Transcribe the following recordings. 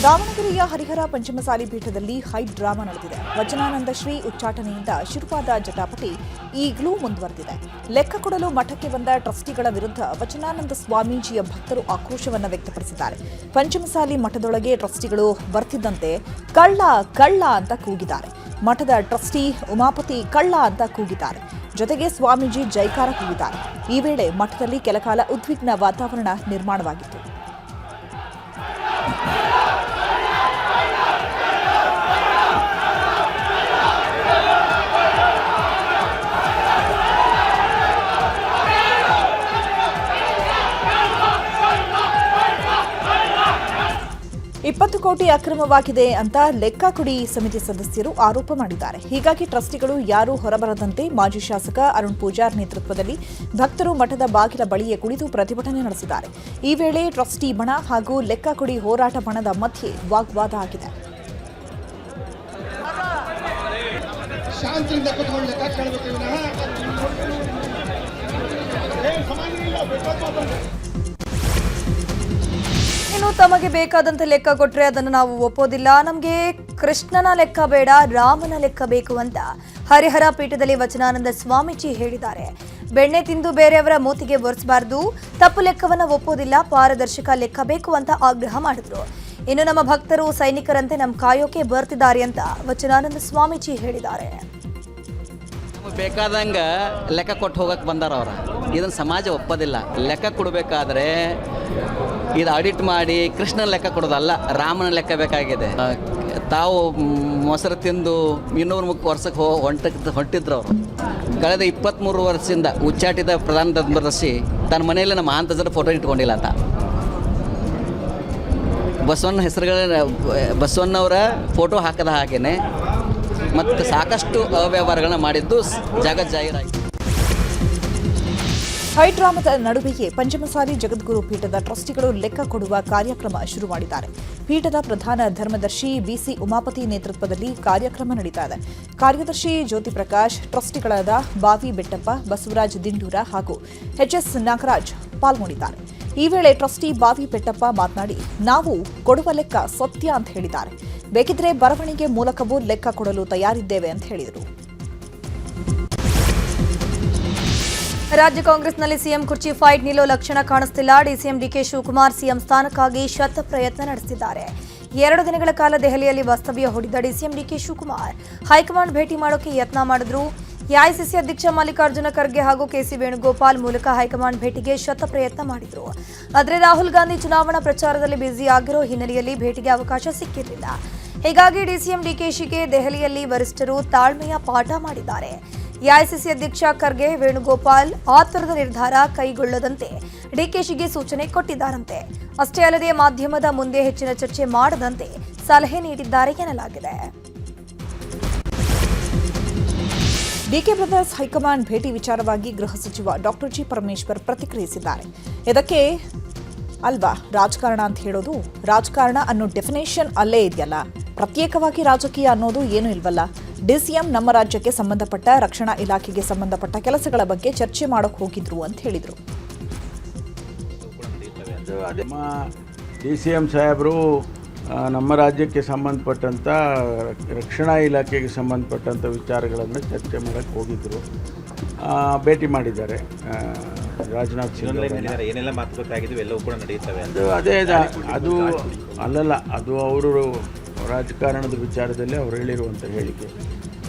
ದಾವಣಗೆರೆಯ ಹರಿಹರ ಪಂಚಮಸಾಲಿ ಪೀಠದಲ್ಲಿ high drama ನಡೆದಿದೆ. ವಚನಾನಂದ ಶ್ರೀ ಉಚ್ಚಾಟನೆಯಿಂದ ಶುರುವಾದ ಜಟಾಪಟಿ ಈಗಲೂ ಮುಂದುವರೆದಿದೆ. ಲೆಕ್ಕ ಕೊಡಲು ಮಠಕ್ಕೆ ಬಂದ ಟ್ರಸ್ಟಿಗಳ ವಿರುದ್ಧ ವಚನಾನಂದ ಸ್ವಾಮೀಜಿಯ ಭಕ್ತರು ಆಕ್ರೋಶವನ್ನು ವ್ಯಕ್ತಪಡಿಸಿದ್ದಾರೆ. ಪಂಚಮಸಾಲಿ ಮಠದೊಳಗೆ ಟ್ರಸ್ಟಿಗಳು ಬರ್ತಿದ್ದಂತೆ ಕಳ್ಳ ಕಳ್ಳ ಅಂತ ಕೂಗಿದ್ದಾರೆ. ಮಠದ ಟ್ರಸ್ಟಿ ಉಮಾಪತಿ ಕಳ್ಳ ಅಂತ ಕೂಗಿದ್ದಾರೆ. ಜೊತೆಗೆ ಸ್ವಾಮೀಜಿ ಜೈಕಾರ ಕೂಗಿದ್ದಾರೆ. ಈ ವೇಳೆ ಮಠದಲ್ಲಿ ಕೆಲಕಾಲ ಉದ್ವಿಗ್ನ ವಾತಾವರಣ ನಿರ್ಮಾಣವಾಗಿತ್ತು. $20 ಕೋಟಿ ಅಕ್ರಮವಾಗಿದೆ ಅಂತ ಲೆಕ್ಕ ಕೊಡಿ ಸಮಿತಿ ಸದಸ್ಯರು ಆರೋಪ ಮಾಡಿದ್ದಾರೆ. ಹೀಗಾಗಿ ಟ್ರಸ್ಟಿಗಳು ಯಾರೂ ಹೊರಬರದಂತೆ ಮಾಜಿ ಶಾಸಕ ಅರುಣ್ ಪೂಜಾರ್ ನೇತೃತ್ವದಲ್ಲಿ ಭಕ್ತರು ಮಠದ ಬಾಗಿಲ ಬಳಿಯೇ ಕುಳಿತು ಪ್ರತಿಭಟನೆ ನಡೆಸಿದ್ದಾರೆ. ಈ ವೇಳೆ ಟ್ರಸ್ಟಿ ಬಣ ಹಾಗೂ ಲೆಕ್ಕ ಕೊಡಿ ಹೋರಾಟ ಬಣದ ಮಧ್ಯೆ ವಾಗ್ವಾದ ಆಗಿದೆ. ಇನ್ನು ತಮಗೆ ಬೇಕಾದಂತೆ ಲೆಕ್ಕ ಕೊಟ್ಟರೆ ಅದನ್ನು ನಾವು ಒಪ್ಪೋದಿಲ್ಲ, ನಮಗೆ ಕೃಷ್ಣನ ಲೆಕ್ಕ ಬೇಡ, ರಾಮನ ಲೆಕ್ಕ ಬೇಕು ಅಂತ ಹರಿಹರ ಪೀಠದಲ್ಲಿ ವಚನಾನಂದ ಸ್ವಾಮೀಜಿ ಹೇಳಿದ್ದಾರೆ. ಬೆಣ್ಣೆ ತಿಂದು ಬೇರೆಯವರ ಮೂತಿಗೆ ಒರೆಸಬಾರದು, ತಪ್ಪು ಲೆಕ್ಕವನ್ನು ಒಪ್ಪೋದಿಲ್ಲ, ಪಾರದರ್ಶಕ ಲೆಕ್ಕ ಬೇಕು ಅಂತ ಆಗ್ರಹ ಮಾಡಿದ್ರು. ಇನ್ನು ನಮ್ಮ ಭಕ್ತರು ಸೈನಿಕರಂತೆ ನಮ್ಮ ಕಾಯೋಕೆ ಬರ್ತಿದ್ದಾರೆ ಅಂತ ವಚನಾನಂದ ಸ್ವಾಮೀಜಿ ಹೇಳಿದ್ದಾರೆ. ಬೇಕಾದಂಗ ಲೆಕ್ಕ ಕೊಟ್ಟು ಹೋಗಕ್ಕೆ ಬಂದಾರ ಅವ್ರ. ಇದನ್ನು ಸಮಾಜ ಒಪ್ಪೋದಿಲ್ಲ. ಲೆಕ್ಕ ಕೊಡಬೇಕಾದ್ರೆ ಇದು ಆಡಿಟ್ ಮಾಡಿ ಕೃಷ್ಣನ ಲೆಕ್ಕ ಕೊಡೋದಲ್ಲ, ರಾಮನ ಲೆಕ್ಕ ಬೇಕಾಗಿದೆ. ತಾವು ಮೊಸರು ತಿಂದು 200 ವರ್ಷಕ್ಕೆ ಹೊಂಟಿದ್ರು ಅವರು. ಕಳೆದ 23 ವರ್ಷದಿಂದ ಉಚ್ಚಾಟಿತ ಪ್ರಧಾನ ಧರ್ಮದರ್ಶಿ ತನ್ನ ಮನೆಯಲ್ಲಿ ನಮ್ಮ ಅಂತಜರ ಫೋಟೋ ಇಟ್ಕೊಂಡಿಲ್ಲ ಅಂತ. ಬಸವಣ್ಣವರ ಫೋಟೋ ಹಾಕದ ಹಾಗೇನೆ ಮತ್ತು ಸಾಕಷ್ಟು ಅವ್ಯವಹಾರಗಳನ್ನ ಮಾಡಿದ್ದು ಜಾಹೀರಾಯಿತು. ಹೈಡ್ರಾಮದ ನಡುವೆಯೇ ಪಂಚಮಸಾಲಿ ಜಗದ್ಗುರು ಪೀಠದ ಟ್ರಸ್ಟಿಗಳು ಲೆಕ್ಕ ಕೊಡುವ ಕಾರ್ಯಕ್ರಮ ಶುರು ಮಾಡಿದ್ದಾರೆ. ಪೀಠದ ಪ್ರಧಾನ ಧರ್ಮದರ್ಶಿ ಬಿಸಿ ಉಮಾಪತಿ ನೇತೃತ್ವದಲ್ಲಿ ಕಾರ್ಯಕ್ರಮ ನಡೀತಾ ಇದೆ. ಕಾರ್ಯದರ್ಶಿ ಜ್ಯೋತಿ ಪ್ರಕಾಶ್, ಟ್ರಸ್ಟಿಗಳಾದ ಬಾವಿ ಬೆಟ್ಟಪ್ಪ, ಬಸವರಾಜ್ ದಿಂಡೂರ ಹಾಗೂ ಎಚ್ಎಸ್ ನಾಗರಾಜ್ ಪಾಲ್ಗೊಂಡಿದ್ದಾರೆ. ಈ ವೇಳೆ ಟ್ರಸ್ಟಿ ಬಾವಿ ಬೆಟ್ಟಪ್ಪ ಮಾತನಾಡಿ, ನಾವು ಕೊಡುವ ಲೆಕ್ಕ ಸತ್ಯ ಅಂತ ಹೇಳಿದ್ದಾರೆ. ಬೇಕಿದ್ರೆ ಬರವಣಿಗೆ ಮೂಲಕವೂ ಲೆಕ್ಕ ಕೊಡಲು ತಯಾರಿದ್ದೇವೆ ಅಂತ ಹೇಳಿದರು. ರಾಜ್ಯ ಕಾಂಗ್ರೆಸ್ನಲ್ಲಿ ಸಿಎಂ ಕುರ್ಚಿ ಫೈಟ್ ನಿಲ್ಲೋ ಲಕ್ಷಣ ಕಾಣಿಸ್ತಿಲ್ಲ. ಡಿಸಿಎಂ ಡಿಕೆ ಶಿವಕುಮಾರ್ ಸಿಎಂ ಸ್ಥಾನಕ್ಕಾಗಿ ಶತ ಪ್ರಯತ್ನ ನಡೆಸಿದ್ದಾರೆ. 2 ದಿನಗಳ ಕಾಲ ದೆಹಲಿಯಲ್ಲಿ ವಾಸ್ತವ್ಯ ಹೂಡಿದ್ದ ಡಿಸಿಎಂ ಡಿಕೆ ಶಿವಕುಮಾರ್ ಹೈಕಮಾಂಡ್ ಭೇಟಿ ಮಾಡೋಕೆ ಯತ್ನ ಮಾಡಿದ್ರು. ಎಐಸಿಸಿ ಅಧ್ಯಕ್ಷ ಮಲ್ಲಿಕಾರ್ಜುನ ಖರ್ಗೆ ಹಾಗೂ ಕೆಸಿ ವೇಣುಗೋಪಾಲ್ ಮೂಲಕ ಹೈಕಮಾಂಡ್ ಭೇಟಿಗೆ ಶತ ಪ್ರಯತ್ನ ಮಾಡಿದ್ರು. ಆದರೆ ರಾಹುಲ್ ಗಾಂಧಿ ಚುನಾವಣಾ ಪ್ರಚಾರದಲ್ಲಿ ಬ್ಯುಸಿ ಆಗಿರೋ ಹಿನ್ನೆಲೆಯಲ್ಲಿ ಭೇಟಿಗೆ ಅವಕಾಶ ಸಿಕ್ಕಿರಲಿಲ್ಲ. ಹೀಗಾಗಿ ಡಿಸಿಎಂ ಡಿಕೆಶಿಗೆ ದೆಹಲಿಯಲ್ಲಿ ವರಿಷ್ಠರು ತಾಳ್ಮೆಯ ಪಾಠ ಮಾಡಿದ್ದಾರೆ. ಎಐಸಿಸಿ ಅಧ್ಯಕ್ಷ ಖರ್ಗೆ ವೇಣುಗೋಪಾಲ್ ಆತುರದ ನಿರ್ಧಾರ ಕೈಗೊಳ್ಳದಂತೆ ಡಿಕೆಶಿಗೆ ಸೂಚನೆ ಕೊಟ್ಟಿದ್ದಾರಂತೆ. ಅಷ್ಟೇ ಅಲ್ಲದೆ ಮಾಧ್ಯಮದ ಮುಂದೆ ಹೆಚ್ಚಿನ ಚರ್ಚೆ ಮಾಡದಂತೆ ಸಲಹೆ ನೀಡಿದ್ದಾರೆ ಎನ್ನಲಾಗಿದೆ. ಡಿಕೆ ಬ್ರದರ್ಸ್ ಹೈಕಮಾಂಡ್ ಭೇಟಿ ವಿಚಾರವಾಗಿ ಗೃಹ ಸಚಿವ ಡಾಕ್ಟರ್ ಜಿ ಪರಮೇಶ್ವರ್ ಪ್ರತಿಕ್ರಿಯಿಸಿದ್ದಾರೆ. ಇದಕ್ಕೆ ಅಲ್ವಾ ರಾಜಕಾರಣ ಅಂತ ಹೇಳೋದು? ರಾಜಕಾರಣ ಅನ್ನೋ ಡೆಫಿನೇಷನ್ ಅಲ್ಲೇ ಇದೆಯಲ್ಲ, ಪ್ರತ್ಯೇಕವಾಗಿ ರಾಜಕೀಯ ಅನ್ನೋದು ಏನೂ ಇಲ್ವಲ್ಲ. ಡಿಸಿಎಂ ನಮ್ಮ ರಾಜ್ಯಕ್ಕೆ ಸಂಬಂಧಪಟ್ಟ ರಕ್ಷಣಾ ಇಲಾಖೆಗೆ ಸಂಬಂಧಪಟ್ಟ ಕೆಲಸಗಳ ಬಗ್ಗೆ ಚರ್ಚೆ ಮಾಡೋಕೆ ಹೋಗಿದ್ರು ಅಂತ ಹೇಳಿದರು. ಡಿಸಿಎಂ ಸಾಹೇಬರು ನಮ್ಮ ರಾಜ್ಯಕ್ಕೆ ಸಂಬಂಧಪಟ್ಟಂಥ ರಕ್ಷಣಾ ಇಲಾಖೆಗೆ ಸಂಬಂಧಪಟ್ಟಂಥ ವಿಚಾರಗಳನ್ನು ಚರ್ಚೆ ಮಾಡೋಕ್ಕೆ ಹೋಗಿದ್ದರು. ಭೇಟಿ ಮಾಡಿದ್ದಾರೆ. ರಾಜನಾಥ್ ಸಿಂಗ್ ಏನೆಲ್ಲ ಮಾತುಕತೆ ಎಲ್ಲವೂ ಕೂಡ ನಡೆಯುತ್ತವೆ. ಅದು ಅಲ್ಲಲ್ಲ, ಅದು ಅವರು ರಾಜಕಾರಣದ ವಿಚಾರದಲ್ಲಿ ಅವ್ರು ಹೇಳಿರುವಂಥ ಹೇಳಿಕೆ.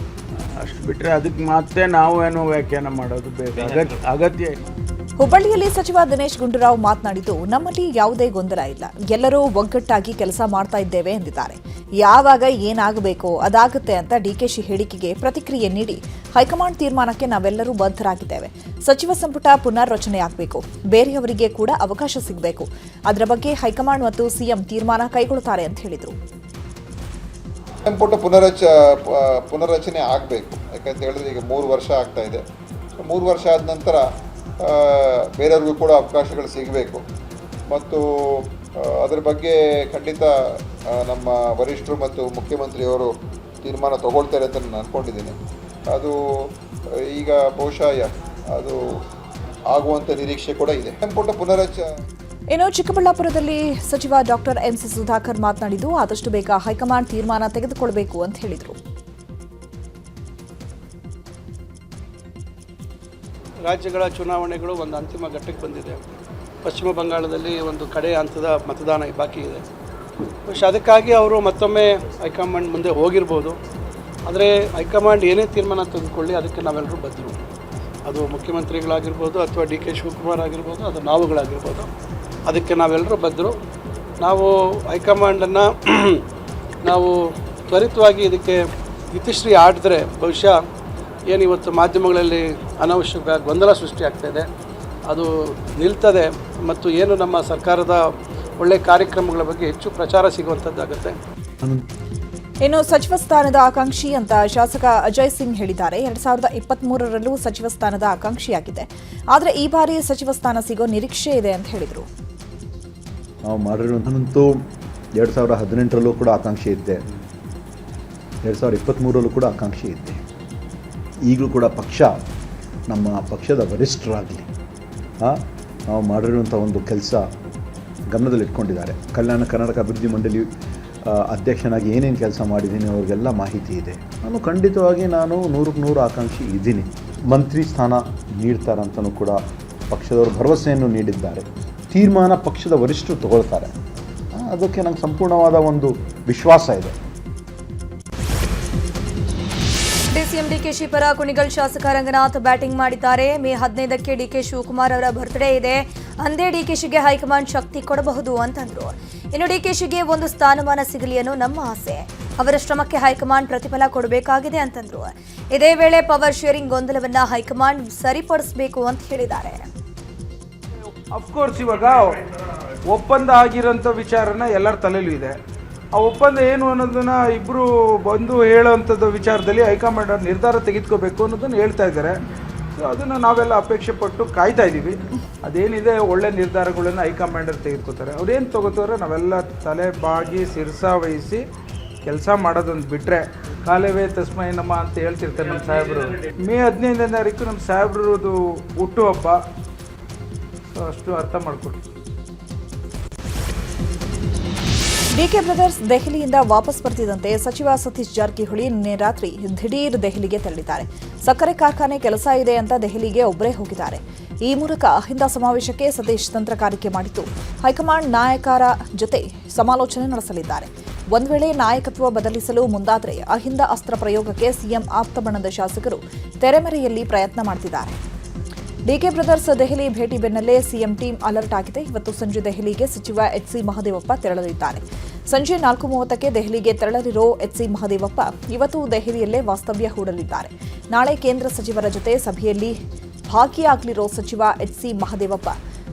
ಅಷ್ಟು ಬಿಟ್ಟರೆ ಅದಕ್ಕೆ ಮತ್ತೆ ನಾವು ಏನೋ ವ್ಯಾಖ್ಯಾನ ಮಾಡೋದು ಅಗತ್ಯ ಇಲ್ಲ. ಹುಬ್ಬಳ್ಳಿಯಲ್ಲಿ ಸಚಿವ ದಿನೇಶ್ ಗುಂಡೂರಾವ್ ಮಾತನಾಡಿದ್ದು, ನಮ್ಮಲ್ಲಿ ಯಾವುದೇ ಗೊಂದಲ ಇಲ್ಲ, ಎಲ್ಲರೂ ಒಗ್ಗಟ್ಟಾಗಿ ಕೆಲಸ ಮಾಡ್ತಾ ಇದ್ದೇವೆ ಎಂದಿದ್ದಾರೆ. ಯಾವಾಗ ಏನಾಗಬೇಕೋ ಅದಾಗುತ್ತೆ ಅಂತ ಡಿಕೆಶಿ ಹೇಳಿಕೆಗೆ ಪ್ರತಿಕ್ರಿಯೆ ನೀಡಿ, ಹೈಕಮಾಂಡ್ ತೀರ್ಮಾನಕ್ಕೆ ನಾವೆಲ್ಲರೂ ಬದ್ಧರಾಗಿದ್ದೇವೆ. ಸಚಿವ ಸಂಪುಟ ಪುನರ್ರಚನೆಯಾಗಬೇಕು, ಬೇರೆಯವರಿಗೆ ಕೂಡ ಅವಕಾಶ ಸಿಗಬೇಕು. ಅದರ ಬಗ್ಗೆ ಹೈಕಮಾಂಡ್ ಮತ್ತು ಸಿಎಂ ತೀರ್ಮಾನ ಕೈಗೊಳ್ಳುತ್ತಾರೆ ಅಂತ ಹೇಳಿದರು. ಸಂಪುಟ ಪುನರ್ರಚನೆ ಆಗಬೇಕು. ಯಾಕಂತ ಹೇಳಿದ್ರೆ ಈಗ 3 ವರ್ಷ ಆಗ್ತಾ ಇದೆ. 3 ವರ್ಷ ಆದ ನಂತರ ಬೇರೆಯವ್ರಿಗೂ ಕೂಡ ಅವಕಾಶಗಳು ಸಿಗಬೇಕು ಮತ್ತು ಅದರ ಬಗ್ಗೆ ಖಂಡಿತ ನಮ್ಮ ವರಿಷ್ಠರು ಮತ್ತು ಮುಖ್ಯಮಂತ್ರಿಯವರು ತೀರ್ಮಾನ ತಗೊಳ್ತಾರೆ ಅಂತ ನಾನು ಅಂದ್ಕೊಂಡಿದ್ದೀನಿ. ಅದು ಈಗ ಬಹುಶಃ ಅದು ಆಗುವಂಥ ನಿರೀಕ್ಷೆ ಕೂಡ ಇದೆ. ಸಂಪುಟ ಇನ್ನು ಚಿಕ್ಕಬಳ್ಳಾಪುರದಲ್ಲಿ ಸಚಿವ ಡಾಕ್ಟರ್ ಎಂಸಿ ಸುಧಾಕರ್ ಮಾತನಾಡಿದ್ದು ಆದಷ್ಟು ಬೇಗ ಹೈಕಮಾಂಡ್ ತೀರ್ಮಾನ ತೆಗೆದುಕೊಳ್ಳಬೇಕು ಅಂತ ಹೇಳಿದರು. ರಾಜ್ಯಗಳ ಚುನಾವಣೆಗಳು ಒಂದು ಅಂತಿಮ ಘಟ್ಟಕ್ಕೆ ಬಂದಿದೆ. ಪಶ್ಚಿಮ ಬಂಗಾಳದಲ್ಲಿ ಒಂದು ಕಡೆ ಹಂತದ ಮತದಾನ ಬಾಕಿ ಇದೆ. ಬಹುಶಃ ಅದಕ್ಕಾಗಿ ಅವರು ಮತ್ತೊಮ್ಮೆ ಹೈಕಮಾಂಡ್ ಮುಂದೆ ಹೋಗಿರ್ಬೋದು. ಆದರೆ ಹೈಕಮಾಂಡ್ ಏನೇ ತೀರ್ಮಾನ ತೆಗೆದುಕೊಳ್ಳಿ ಅದಕ್ಕೆ ನಾವೆಲ್ಲರೂ ಬದ್ಧರು. ಅದು ಮುಖ್ಯಮಂತ್ರಿಗಳಾಗಿರ್ಬೋದು ಅಥವಾ ಡಿ ಕೆ ಶಿವಕುಮಾರ್ ಆಗಿರ್ಬೋದು, ಅದು ನಾವುಗಳಾಗಿರ್ಬೋದು, ಅದಕ್ಕೆ ನಾವೆಲ್ಲರೂ ಬದ್ಧರು. ನಾವು ಹೈಕಮಾಂಡನ್ನು ನಾವು ತ್ವರಿತವಾಗಿ ಇದಕ್ಕೆ ಇತಿಶ್ರೀ ಆಡಿದ್ರೆ ಬಹುಶಃ ಏನಿವತ್ತು ಮಾಧ್ಯಮಗಳಲ್ಲಿ ಅನಾವಶ್ಯಕ ಗೊಂದಲ ಸೃಷ್ಟಿಯಾಗ್ತಾಯಿದೆ ಅದು ನಿಲ್ತದೆ ಮತ್ತು ಏನು ನಮ್ಮ ಸರ್ಕಾರದ ಒಳ್ಳೆಯ ಕಾರ್ಯಕ್ರಮಗಳ ಬಗ್ಗೆ ಹೆಚ್ಚು ಪ್ರಚಾರ ಸಿಗುವಂಥದ್ದಾಗುತ್ತೆ. ಇನ್ನು ಸಚಿವ ಸ್ಥಾನದ ಆಕಾಂಕ್ಷಿ ಅಂತ ಶಾಸಕ ಅಜಯ್ ಸಿಂಗ್ ಹೇಳಿದ್ದಾರೆ. 2023ರಲ್ಲೂ ಸಚಿವ ಸ್ಥಾನದ ಆಕಾಂಕ್ಷಿಯಾಗಿದೆ. ಆದರೆ ಈ ಬಾರಿ ಸಚಿವ ಸ್ಥಾನ ಸಿಗೋ ನಿರೀಕ್ಷೆ ಇದೆ ಅಂತ ಹೇಳಿದರು. ನಾವು ಮಾಡಿರುವಂತೂ 2018ರಲ್ಲೂ ಕೂಡ ಆಕಾಂಕ್ಷೆ ಇದ್ದೆ, 2023ರಲ್ಲೂ ಕೂಡ ಆಕಾಂಕ್ಷೆ ಇದ್ದೆ. ಈಗಲೂ ಕೂಡ ಪಕ್ಷ ನಮ್ಮ ಪಕ್ಷದ ವರಿಷ್ಠರಾಗಲಿ ನಾವು ಮಾಡಿರುವಂಥ ಒಂದು ಕೆಲಸ ಗಮನದಲ್ಲಿಟ್ಕೊಂಡಿದ್ದಾರೆ. ಕಲ್ಯಾಣ ಕರ್ನಾಟಕ ಅಭಿವೃದ್ಧಿ ಮಂಡಳಿ ಅಧ್ಯಕ್ಷನಾಗಿ ಏನೇನು ಕೆಲಸ ಮಾಡಿದ್ದೀನಿ ಅವ್ರಿಗೆಲ್ಲ ಮಾಹಿತಿ ಇದೆ. ನಾನು ಖಂಡಿತವಾಗಿ 100% ಆಕಾಂಕ್ಷಿ ಇದ್ದೀನಿ. ಮಂತ್ರಿ ಸ್ಥಾನ ನೀಡ್ತಾರಂತಲೂ ಕೂಡ ಪಕ್ಷದವರು ಭರವಸೆಯನ್ನು ನೀಡಿದ್ದಾರೆ. ತೀರ್ಮಾನ ಪಕ್ಷದ ವರಿಷ್ಠರು ತಗೊಳ್ತಾರೆ. ಅದಕ್ಕೆ ನಂಗೆ ಸಂಪೂರ್ಣವಾದ ಒಂದು ವಿಶ್ವಾಸ ಇದೆ. ಡಿಸಿಎಂ ಡಿಕೆಶಿ ಪರ ಕುಣಿಗಲ್ ಶಾಸಕ ರಂಗನಾಥ್ ಬ್ಯಾಟಿಂಗ್ ಮಾಡಿದ್ದಾರೆ. ಮೇ 15ಕ್ಕೆ ಡಿಕೆ ಶಿವಕುಮಾರ್ ಅವರ ಬರ್ತ್ಡೇ ಇದೆ. ಅಂದೇ ಡಿಕೆಶಿಗೆ ಹೈಕಮಾಂಡ್ ಶಕ್ತಿ ಕೊಡಬಹುದು ಅಂತಂದ್ರು. ಇನ್ನು ಡಿಕೆಶಿಗೆ ಒಂದು ಸ್ಥಾನಮಾನ ಸಿಗಲಿ ಅನ್ನೋ ನಮ್ಮ ಆಸೆ. ಅವರ ಶ್ರಮಕ್ಕೆ ಹೈಕಮಾಂಡ್ ಪ್ರತಿಫಲ ಕೊಡಬೇಕಾಗಿದೆ ಅಂತಂದ್ರು. ಇದೇ ವೇಳೆ ಪವರ್ ಶೇರಿಂಗ್ ಗೊಂದಲವನ್ನ ಹೈಕಮಾಂಡ್ ಸರಿಪಡಿಸಬೇಕು ಅಂತ ಹೇಳಿದ್ದಾರೆ. ಅಫ್ಕೋರ್ಸ್ ಇವಾಗ ಒಪ್ಪಂದ ಆಗಿರೋಂಥ ವಿಚಾರನ ಎಲ್ಲರ ತಲೆಯಲ್ಲೂ ಇದೆ. ಆ ಒಪ್ಪಂದ ಏನು ಅನ್ನೋದನ್ನ ಇಬ್ಬರು ಬಂದು ಹೇಳೋವಂಥದ್ದು ವಿಚಾರದಲ್ಲಿ ಹೈಕಮಾಂಡ್ ನಿರ್ಧಾರ ತೆಗೆದುಕೋಬೇಕು ಅನ್ನೋದನ್ನು ಹೇಳ್ತಾ ಇದ್ದಾರೆ. ಸೊ ಅದನ್ನು ನಾವೆಲ್ಲ ಅಪೇಕ್ಷೆ ಪಟ್ಟು ಕಾಯ್ತಾ ಇದ್ದೀವಿ. ಅದೇನಿದೆ ಒಳ್ಳೆ ನಿರ್ಧಾರಗಳನ್ನು ಹೈಕಮಾಂಡರ್ ತೆಗೆದುಕೋತಾರೆ. ಅವ್ರೇನು ತಗೋತಾರೆ ನಾವೆಲ್ಲ ತಲೆ ಬಾಗಿ ಶಿರಸ ವಹಿಸಿ ಕೆಲಸ ಮಾಡೋದೊಂದು ಬಿಟ್ಟರೆ ಕಾಲವೇ ತಸ್ಮೈ ನಮ್ಮ ಅಂತ ಹೇಳ್ತಿರ್ತಾರೆ ನಮ್ಮ ಸಾಹೇಬರು. ಮೇ 15ನೇ ತಾರೀಕು ನಮ್ಮ ಸಾಹೇಬ್ರದ್ದು ಹುಟ್ಟುಹಬ್ಬ. ಸೊ ಅಷ್ಟು ಅರ್ಥ ಮಾಡಿಕೊಡಿ. ಡಿಕೆ ಬ್ರದರ್ಸ್ ದೆಹಲಿಯಿಂದ ವಾಪಸ್ ಬರ್ತಿದ್ದಂತೆ ಸಚಿವ ಸತೀಶ್ ಜಾರಕಿಹೊಳಿ ನಿನ್ನೆ ರಾತ್ರಿ ದಿಢೀರ್ ದೆಹಲಿಗೆ ತೆರಳಿದ್ದಾರೆ. ಸಕ್ಕರೆ ಕಾರ್ಖಾನೆ ಕೆಲಸ ಇದೆ ಅಂತ ದೆಹಲಿಗೆ ಒಬ್ಬರೇ ಹೋಗಿದ್ದಾರೆ. ಈ ಮೂಲಕ ಅಹಿಂದ ಸಮಾವೇಶಕ್ಕೆ ಸತೀಶ್ ತಂತ್ರಗಾರಿಕೆ ಮಾಡಿದ್ದು ಹೈಕಮಾಂಡ್ ನಾಯಕರ ಜೊತೆ ಸಮಾಲೋಚನೆ ನಡೆಸಲಿದ್ದಾರೆ. ಒಂದು ವೇಳೆ ನಾಯಕತ್ವ ಬದಲಿಸಲು ಮುಂದಾದರೆ ಅಹಿಂದ ಅಸ್ತ್ರ ಪ್ರಯೋಗಕ್ಕೆ ಸಿಎಂ ಆಪ್ತ ಬಣದ ಶಾಸಕರು ತೆರೆಮರೆಯಲ್ಲಿ ಪ್ರಯತ್ನ ಮಾಡುತ್ತಿದ್ದಾರೆ. ಡಿಕೆ ಬ್ರದರ್ಸ್ ದೆಹಲಿ ಭೇಟಿ ಬೆನ್ನಲ್ಲೇ ಸಿಎಂ ಟೀಮ್ ಅಲರ್ಟ್ ಆಗಿದೆ. ಇವತ್ತು ಸಂಜೆ ದೆಹಲಿಗೆ ಸಚಿವ ಎಚ್ಸಿ ಮಹದೇವಪ್ಪ ತೆರಳಲಿದ್ದಾರೆ. ಸಂಜೆ 4:30ಕ್ಕೆ ದೆಹಲಿಗೆ ತೆರಳಲಿರೋ ಎಚ್ಸಿ ಮಹದೇವಪ್ಪ ಇವತ್ತು ದೆಹಲಿಯಲ್ಲೇ ವಾಸ್ತವ್ಯ ಹೂಡಲಿದ್ದಾರೆ. ನಾಳೆ ಕೇಂದ್ರ ಸಚಿವರ ಜೊತೆ ಸಭೆಯಲ್ಲಿ ಭಾಗಿಯಾಗಲಿರೋ ಸಚಿವ ಎಚ್ಸಿ ಮಹದೇವಪ್ಪ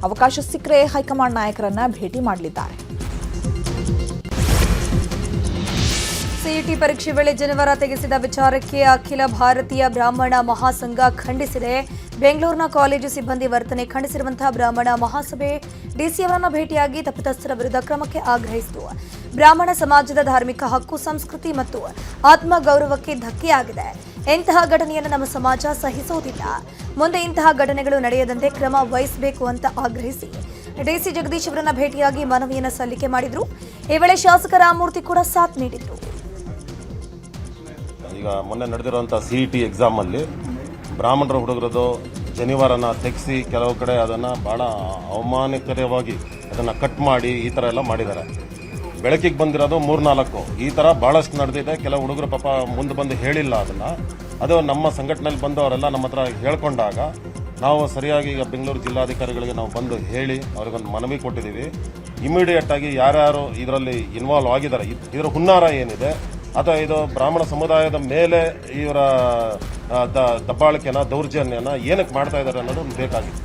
ಅವಕಾಶ ಸಿಕ್ಕರೆ ಹೈಕಮಾಂಡ್ ನಾಯಕರನ್ನ ಭೇಟಿ ಮಾಡಲಿದ್ದಾರೆ. ಸಿಇಟಿ ಪರೀಕ್ಷೆ ವೇಳೆ ಜನವರ ತೆಗೆಸಿದ ವಿಚಾರಕ್ಕೆ ಅಖಿಲ ಭಾರತೀಯ ಬ್ರಾಹ್ಮಣ ಮಹಾಸಂಘ ಖಂಡಿಸಿದೆ. ಬೆಂಗಳೂರಿನ ಕಾಲೇಜು ಸಿಬ್ಬಂದಿ ವರ್ತನೆ ಖಂಡಿಸಿರುವಂತಹ ಬ್ರಾಹ್ಮಣ ಮಹಾಸಭೆ ಡಿಸಿ ಅವರನ್ನು ಭೇಟಿಯಾಗಿ ತಪ್ಪಿತಸ್ಥರ ವಿರುದ್ಧ ಕ್ರಮಕ್ಕೆ ಆಗ್ರಹಿಸಿತು. ಬ್ರಾಹ್ಮಣ ಸಮಾಜದ ಧಾರ್ಮಿಕ ಹಕ್ಕು, ಸಂಸ್ಕೃತಿ ಮತ್ತು ಆತ್ಮಗೌರವಕ್ಕೆ ಧಕ್ಕೆಯಾಗಿದೆ. ಇಂತಹ ಘಟನೆಯನ್ನು ನಮ್ಮ ಸಮಾಜ ಸಹಿಸುವುದಿಲ್ಲ. ಮುಂದೆ ಇಂತಹ ಘಟನೆಗಳು ನಡೆಯದಂತೆ ಕ್ರಮ ವಹಿಸಬೇಕು ಅಂತ ಆಗ್ರಹಿಸಿ ಡಿಸಿ ಜಗದೀಶ್ ಅವರನ್ನ ಭೇಟಿಯಾಗಿ ಮನವಿಯನ್ನು ಸಲ್ಲಿಕೆ ಮಾಡಿದ್ರು. ಈ ವೇಳೆ ಶಾಸಕ ರಾಮಮೂರ್ತಿ ಕೂಡ ಸಾಥ್ ನೀಡಿದ್ರು. ಈಗ ಮೊನ್ನೆ ನಡೆದಿರುವಂಥ CET ಎಕ್ಸಾಮಲ್ಲಿ ಬ್ರಾಹ್ಮಣರ ಹುಡುಗರದು ಶನಿವಾರನ ತೆಗೆಸಿ ಕೆಲವು ಕಡೆ ಅದನ್ನು ಭಾಳ ಅವಮಾನಕರವಾಗಿ ಅದನ್ನು ಕಟ್ ಮಾಡಿ ಈ ಥರ ಎಲ್ಲ ಮಾಡಿದ್ದಾರೆ. ಬೆಳಕಿಗೆ ಬಂದಿರೋದು 3-4 ಈ ಥರ ಭಾಳಷ್ಟು ನಡೆದಿದೆ. ಕೆಲವು ಹುಡುಗರು ಪಾಪ ಮುಂದೆ ಬಂದು ಹೇಳಿಲ್ಲ ಅದನ್ನು. ಅದು ನಮ್ಮ ಸಂಘಟನೆಯಲ್ಲಿ ಬಂದು ಅವರೆಲ್ಲ ನಮ್ಮ ಹತ್ರ ಹೇಳ್ಕೊಂಡಾಗ ನಾವು ಸರಿಯಾಗಿ ಈಗ ಬೆಂಗಳೂರು ಜಿಲ್ಲಾಧಿಕಾರಿಗಳಿಗೆ ನಾವು ಬಂದು ಹೇಳಿ ಅವ್ರಿಗೊಂದು ಮನವಿ ಕೊಟ್ಟಿದ್ದೀವಿ. ಇಮಿಡಿಯೇಟಾಗಿ ಯಾರ್ಯಾರು ಇದರಲ್ಲಿ ಇನ್ವಾಲ್ವ್ ಆಗಿದ್ದಾರೆ, ಇದರ ಹುನ್ನಾರ ಏನಿದೆ ಅಥವಾ ಇದು ಬ್ರಾಹ್ಮಣ ಸಮುದಾಯದ ಮೇಲೆ ಇವರ ದಬ್ಬಾಳಿಕೆನ ದೌರ್ಜನ್ಯನ ಏನಕ್ಕೆ ಮಾಡ್ತಾ ಇದ್ದಾರೆ ಅನ್ನೋದು ಬೇಕಾಗಿದೆ.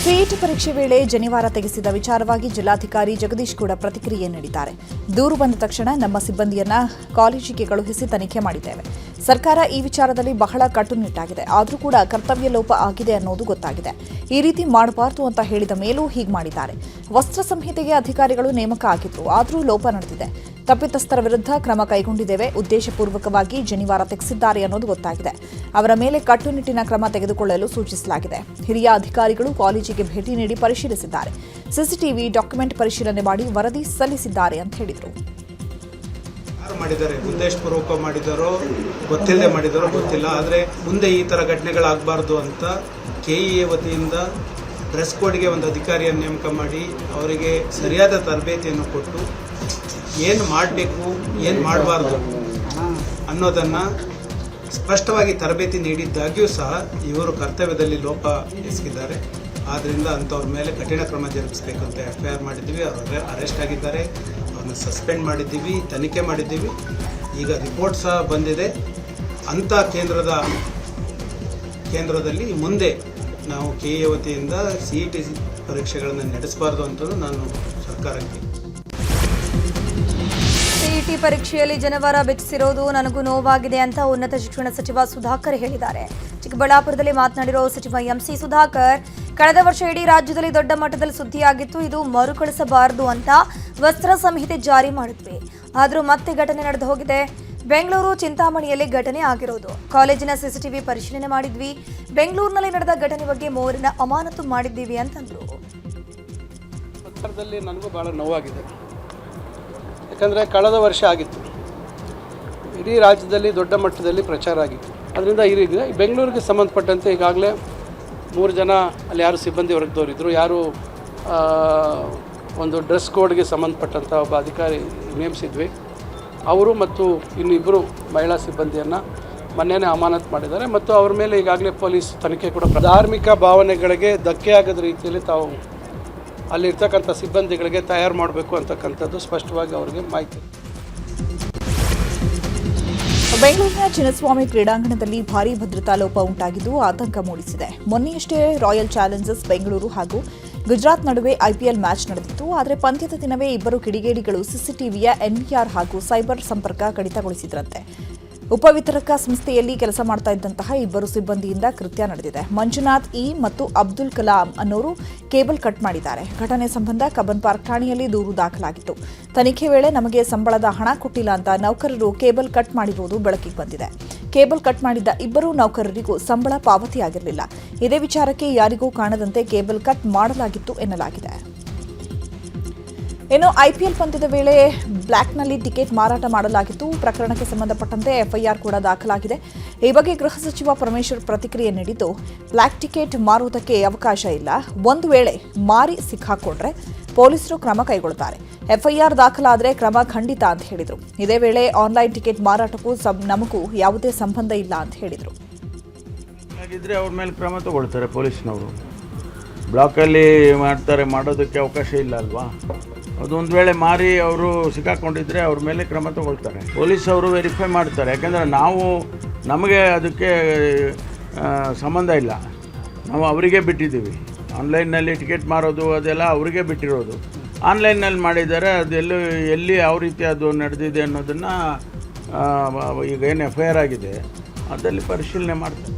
ಸಿಇಟಿ ಪರೀಕ್ಷೆ ವೇಳೆ ಜನಿವಾರ ತೆಗೆಸಿದ ವಿಚಾರವಾಗಿ ಜಿಲ್ಲಾಧಿಕಾರಿ ಜಗದೀಶ್ ಕೂಡ ಪ್ರತಿಕ್ರಿಯೆ ನೀಡಿದ್ದಾರೆ. ದೂರು ಬಂದ ತಕ್ಷಣ ನಮ್ಮ ಸಿಬ್ಬಂದಿಯನ್ನ ಕಾಲೇಜಿಗೆ ಕಳುಹಿಸಿ ತನಿಖೆ ಮಾಡಿದ್ದೇವೆ. ಸರ್ಕಾರ ಈ ವಿಚಾರದಲ್ಲಿ ಬಹಳ ಕಟ್ಟುನಿಟ್ಟಾಗಿದೆ. ಆದರೂ ಕೂಡ ಕರ್ತವ್ಯ ಲೋಪ ಆಗಿದೆ ಅನ್ನೋದು ಗೊತ್ತಾಗಿದೆ. ಈ ರೀತಿ ಮಾಡಬಾರದು ಅಂತ ಹೇಳಿದ ಮೇಲೂ ಹೀಗೆ ಮಾಡಿದ್ದಾರೆ. ವಸ್ತ್ರ ಸಂಹಿತೆಗೆ ಅಧಿಕಾರಿಗಳು ನೇಮಕ ಆಗಿದ್ರು, ಆದರೂ ಲೋಪ ನಡೆದಿದೆ. ತಪ್ಪಿತಸ್ಥರ ವಿರುದ್ಧ ಕ್ರಮ ಕೈಗೊಂಡಿದ್ದೇವೆ. ಉದ್ದೇಶಪೂರ್ವಕವಾಗಿ ಜನಿವಾರ ತೆಗೆಸಿದ್ದಾರೆ ಅನ್ನೋದು ಗೊತ್ತಾಗಿದೆ. ಅವರ ಮೇಲೆ ಕಟ್ಟುನಿಟ್ಟಿನ ಕ್ರಮ ತೆಗೆದುಕೊಳ್ಳಲು ಸೂಚಿಸಲಾಗಿದೆ. ಹಿರಿಯ ಅಧಿಕಾರಿಗಳು ಕಾಲೇಜಿಗೆ ಭೇಟಿ ನೀಡಿ ಪರಿಶೀಲಿಸಿದ್ದಾರೆ. ಸಿಸಿಟಿವಿ ಡಾಕ್ಯುಮೆಂಟ್ ಪರಿಶೀಲನೆ ಮಾಡಿ ವರದಿ ಸಲ್ಲಿಸಿದ್ದಾರೆ ಅಂತ ಹೇಳಿದರು. ಯಾರು ಮಾಡಿದ್ದಾರೆ, ಉದ್ದೇಶಪೂರ್ವಕ ಮಾಡಿದಾರೋ ಗೊತ್ತಿಲ್ಲದೆ ಮಾಡಿದಾರೋ ಗೊತ್ತಿಲ್ಲ. ಆದರೆ ಮುಂದೆ ಈ ಥರ ಘಟನೆಗಳಾಗಬಾರ್ದು ಅಂತ KEA ವತಿಯಿಂದ ಡ್ರೆಸ್ ಕೋಡ್ಗೆ ಒಂದು ಅಧಿಕಾರಿಯನ್ನು ನೇಮಕ ಮಾಡಿ ಅವರಿಗೆ ಸರಿಯಾದ ತರಬೇತಿಯನ್ನು ಕೊಟ್ಟು ಏನು ಮಾಡಬೇಕು ಏನು ಮಾಡಬಾರ್ದು ಅನ್ನೋದನ್ನು ಸ್ಪಷ್ಟವಾಗಿ ತರಬೇತಿ ನೀಡಿದ್ದಾಗ್ಯೂ ಸಹ ಇವರು ಕರ್ತವ್ಯದಲ್ಲಿ ಲೋಪ ಎಸಗಿದ್ದಾರೆ. ಆದ್ದರಿಂದ ಅಂಥವ್ರ ಮೇಲೆ ಕಠಿಣ ಕ್ರಮ ಜರುಗಿಸಬೇಕಂತ FIR ಮಾಡಿದ್ದೀವಿ. ಅವರು ಅರೆಸ್ಟ್ ಆಗಿದ್ದಾರೆ. ಅವ್ರನ್ನ ಸಸ್ಪೆಂಡ್ ಮಾಡಿದ್ದೀವಿ, ತನಿಖೆ ಮಾಡಿದ್ದೀವಿ. ಈಗ ರಿಪೋರ್ಟ್ ಸಹ ಬಂದಿದೆ. ಅಂಥ ಕೇಂದ್ರದಲ್ಲಿ ಮುಂದೆ ನಾವು KEA ವತಿಯಿಂದ CET ಪರೀಕ್ಷೆಗಳನ್ನು ನಡೆಸಬಾರ್ದು ಅಂತಲೂ ನಾನು ಸರ್ಕಾರಕ್ಕೆ CET ಪರೀಕ್ಷೆಯಲ್ಲಿ ಜನವಾರ ಬೆಚ್ಚಿಸಿರೋದು ನನಗೂ ನೋವಾಗಿದೆ ಅಂತ ಉನ್ನತ ಶಿಕ್ಷಣ ಸಚಿವ ಸುಧಾಕರ್ ಹೇಳಿದ್ದಾರೆ. ಚಿಕ್ಕಬಳ್ಳಾಪುರದಲ್ಲಿ ಮಾತನಾಡಿರೋ ಸಚಿವ MC ಸುಧಾಕರ್, ಕಳೆದ ವರ್ಷ ಇಡೀ ರಾಜ್ಯದಲ್ಲಿ ದೊಡ್ಡ ಮಟ್ಟದಲ್ಲಿ ಸುದ್ದಿಯಾಗಿತ್ತು. ಇದು ಮರುಕಳಿಸಬಾರದು ಅಂತ ವಸ್ತ್ರ ಸಂಹಿತೆ ಜಾರಿ ಮಾಡಿದ್ವಿ. ಆದರೂ ಮತ್ತೆ ಘಟನೆ ನಡೆದು ಹೋಗಿದೆ. ಬೆಂಗಳೂರು ಚಿಂತಾಮಣಿಯಲ್ಲಿ ಘಟನೆ ಆಗಿರೋದು. ಕಾಲೇಜಿನ CCTV ಪರಿಶೀಲನೆ ಮಾಡಿದ್ವಿ. ಬೆಂಗಳೂರಿನಲ್ಲಿ ನಡೆದ ಘಟನೆ ಬಗ್ಗೆ ಮೂವರನ್ನ ಅಮಾನತು ಮಾಡಿದ್ದೀವಿ ಅಂತಂದ್ರು. ಸರ್ಕಾರದಲ್ಲಿ ನನಗೂ ಭಾಳ ನೋವಾಗಿದೆ. ಯಾಕಂದರೆ ಕಳೆದ ವರ್ಷ ಆಗಿತ್ತು, ಇಡೀ ರಾಜ್ಯದಲ್ಲಿ ದೊಡ್ಡ ಮಟ್ಟದಲ್ಲಿ ಪ್ರಚಾರ ಆಗಿತ್ತು. ಅದರಿಂದ ಈಗ ಬೆಂಗಳೂರಿಗೆ ಸಂಬಂಧಪಟ್ಟಂತೆ ಈಗಾಗಲೇ 3 ಜನ ಅಲ್ಲಿ ಯಾರು ಸಿಬ್ಬಂದಿ ವರ್ಗದವರಿದ್ದರು, ಯಾರು ಒಂದು ಡ್ರೆಸ್ ಕೋಡ್ಗೆ ಸಂಬಂಧಪಟ್ಟಂಥ ಒಬ್ಬ ಅಧಿಕಾರಿ ನೇಮಿಸಿದ್ವಿ. ಅವರು ಮತ್ತು ಇನ್ನಿಬ್ಬರು ಮಹಿಳಾ ಸಿಬ್ಬಂದಿಯನ್ನು ಮೊನ್ನೆನೇ ಅಮಾನತು ಮಾಡಿದ್ದಾರೆ. ಮತ್ತು ಅವ್ರ ಮೇಲೆ ಈಗಾಗಲೇ ಪೊಲೀಸ್ ತನಿಖೆ ಕೂಡ ಧಾರ್ಮಿಕ ಭಾವನೆಗಳಿಗೆ ಧಕ್ಕೆ ಆಗದ ರೀತಿಯಲ್ಲಿ ತಾವು ಅಲ್ಲಿರ್ತಕ್ಕಂಥ ಸಿಬ್ಬಂದಿಗಳಿಗೆ ತಯಾರು ಮಾಡಬೇಕು ಅಂತಕ್ಕಂಥದ್ದು ಸ್ಪಷ್ಟವಾಗಿ ಅವರಿಗೆ ಮಾಹಿತಿ. ಬೆಂಗಳೂರಿನ ಚಿನ್ನಸ್ವಾಮಿ ಕ್ರೀಡಾಂಗಣದಲ್ಲಿ ಭಾರೀ ಭದ್ರತಾ ಲೋಪ ಉಂಟಾಗಿದ್ದು ಆತಂಕ ಮೂಡಿಸಿದೆ. ಮೊನ್ನೆಯಷ್ಟೇ ರಾಯಲ್ ಚಾಲೆಂಜರ್ಸ್ ಬೆಂಗಳೂರು ಹಾಗೂ ಗುಜರಾತ್ ನಡುವೆ IPL ಮ್ಯಾಚ್ ನಡೆದಿತ್ತು. ಆದರೆ ಪಂದ್ಯದ ದಿನವೇ ಇಬ್ಬರು ಕಿಡಿಗೇಡಿಗಳು CCTVಯ NVR ಹಾಗೂ ಸೈಬರ್ ಸಂಪರ್ಕ ಕಡಿತಗೊಳಿಸಿದ್ರಂತೆ. ಉಪವಿತರಕ ಸಂಸ್ಥೆಯಲ್ಲಿ ಕೆಲಸ ಮಾಡ್ತಾ ಇದ್ದಂತಹ ಇಬ್ಬರು ಸಿಬ್ಬಂದಿಯಿಂದ ಕೃತ್ಯ ನಡೆದಿದೆ. ಮಂಜುನಾಥ್ E ಮತ್ತು ಅಬ್ದುಲ್ ಕಲಾಂ ಅನ್ನೋರು ಕೇಬಲ್ ಕಟ್ ಮಾಡಿದ್ದಾರೆ. ಘಟನೆ ಸಂಬಂಧ ಕಬ್ಬನ್ ಪಾರ್ಕ್ ಠಾಣೆಯಲ್ಲಿ ದೂರು ದಾಖಲಾಗಿತ್ತು. ತನಿಖೆ ವೇಳೆ ನಮಗೆ ಸಂಬಳದ ಹಣ ಕೊಟ್ಟಿಲ್ಲ ಅಂತ ನೌಕರರು ಕೇಬಲ್ ಕಟ್ ಮಾಡಿರುವುದು ಬೆಳಕಿಗೆ ಬಂದಿದೆ. ಕೇಬಲ್ ಕಟ್ ಮಾಡಿದ್ದ ಇಬ್ಬರು ನೌಕರರಿಗೂ ಸಂಬಳ ಪಾವತಿಯಾಗಿರಲಿಲ್ಲ. ಇದೇ ವಿಚಾರಕ್ಕೆ ಯಾರಿಗೂ ಕಾಣದಂತೆ ಕೇಬಲ್ ಕಟ್ ಮಾಡಲಾಗಿತ್ತು ಎನ್ನಲಾಗಿದೆ. ಇನ್ನು IPL ಪಂದ್ಯದ ವೇಳೆ ಬ್ಲ್ಯಾಕ್ನಲ್ಲಿ ಟಿಕೆಟ್ ಮಾರಾಟ ಮಾಡಲಾಗಿತ್ತು. ಪ್ರಕರಣಕ್ಕೆ ಸಂಬಂಧಪಟ್ಟಂತೆ FIR ಕೂಡ ದಾಖಲಾಗಿದೆ. ಈ ಬಗ್ಗೆ ಗೃಹ ಸಚಿವ ಪರಮೇಶ್ವರ್ ಪ್ರತಿಕ್ರಿಯೆ ನೀಡಿದ್ದು, ಬ್ಲ್ಯಾಕ್ ಟಿಕೆಟ್ ಮಾರುವುದಕ್ಕೆ ಅವಕಾಶ ಇಲ್ಲ. ಒಂದು ವೇಳೆ ಮಾರಿ ಸಿಕ್ಕಾಕೊಂಡ್ರೆ ಪೊಲೀಸರು ಕ್ರಮ ಕೈಗೊಳ್ಳುತ್ತಾರೆ. FIR ದಾಖಲಾದರೆ ಕ್ರಮ ಖಂಡಿತ ಅಂತ ಹೇಳಿದರು. ಇದೇ ವೇಳೆ ಆನ್ಲೈನ್ ಟಿಕೆಟ್ ಮಾರಾಟಕ್ಕೂ ನಮಗೂ ಯಾವುದೇ ಸಂಬಂಧ ಇಲ್ಲ ಅಂತ ಹೇಳಿದರು. ಹಾಗಿದ್ರೆ ಅವ್ರ ಮೇಲೆ ಕ್ರಮ ತಗೊಳ್ತಾರೆ ಪೊಲೀಸ್ನವರು. ಬ್ಲಾಕಲ್ಲಿ ಮಾಡೋದಕ್ಕೆ ಅವಕಾಶ ಇಲ್ಲ ಅಲ್ವಾ? ಅದೊಂದು ವೇಳೆ ಮಾರಿ ಅವರು ಸಿಕ್ಕಾಕೊಂಡಿದ್ರೆ ಅವ್ರ ಮೇಲೆ ಕ್ರಮ ತಗೊಳ್ತಾರೆ. ಪೊಲೀಸ್ ಅವರು ವೆರಿಫೈ ಮಾಡ್ತಾರೆ. ಯಾಕೆಂದರೆ ನಮಗೆ ಅದಕ್ಕೆ ಸಂಬಂಧ ಇಲ್ಲ. ನಾವು ಅವರಿಗೆ ಬಿಟ್ಟಿದ್ದೀವಿ. ಆನ್ಲೈನ್ನಲ್ಲಿ ಟಿಕೆಟ್ ಮಾರೋದು ಅದೆಲ್ಲ ಅವರಿಗೆ ಬಿಟ್ಟಿರೋದು. ಆನ್ಲೈನ್ನಲ್ಲಿ ಮಾಡಿದ್ದಾರೆ. ಅದೆಲ್ಲೂ ಎಲ್ಲಿ ಯಾವ ರೀತಿ ಅದು ನಡೆದಿದೆ ಅನ್ನೋದನ್ನು ಈಗ ಏನು FIR ಆಗಿದೆ ಅದರಲ್ಲಿ ಪರಿಶೀಲನೆ ಮಾಡ್ತಾರೆ.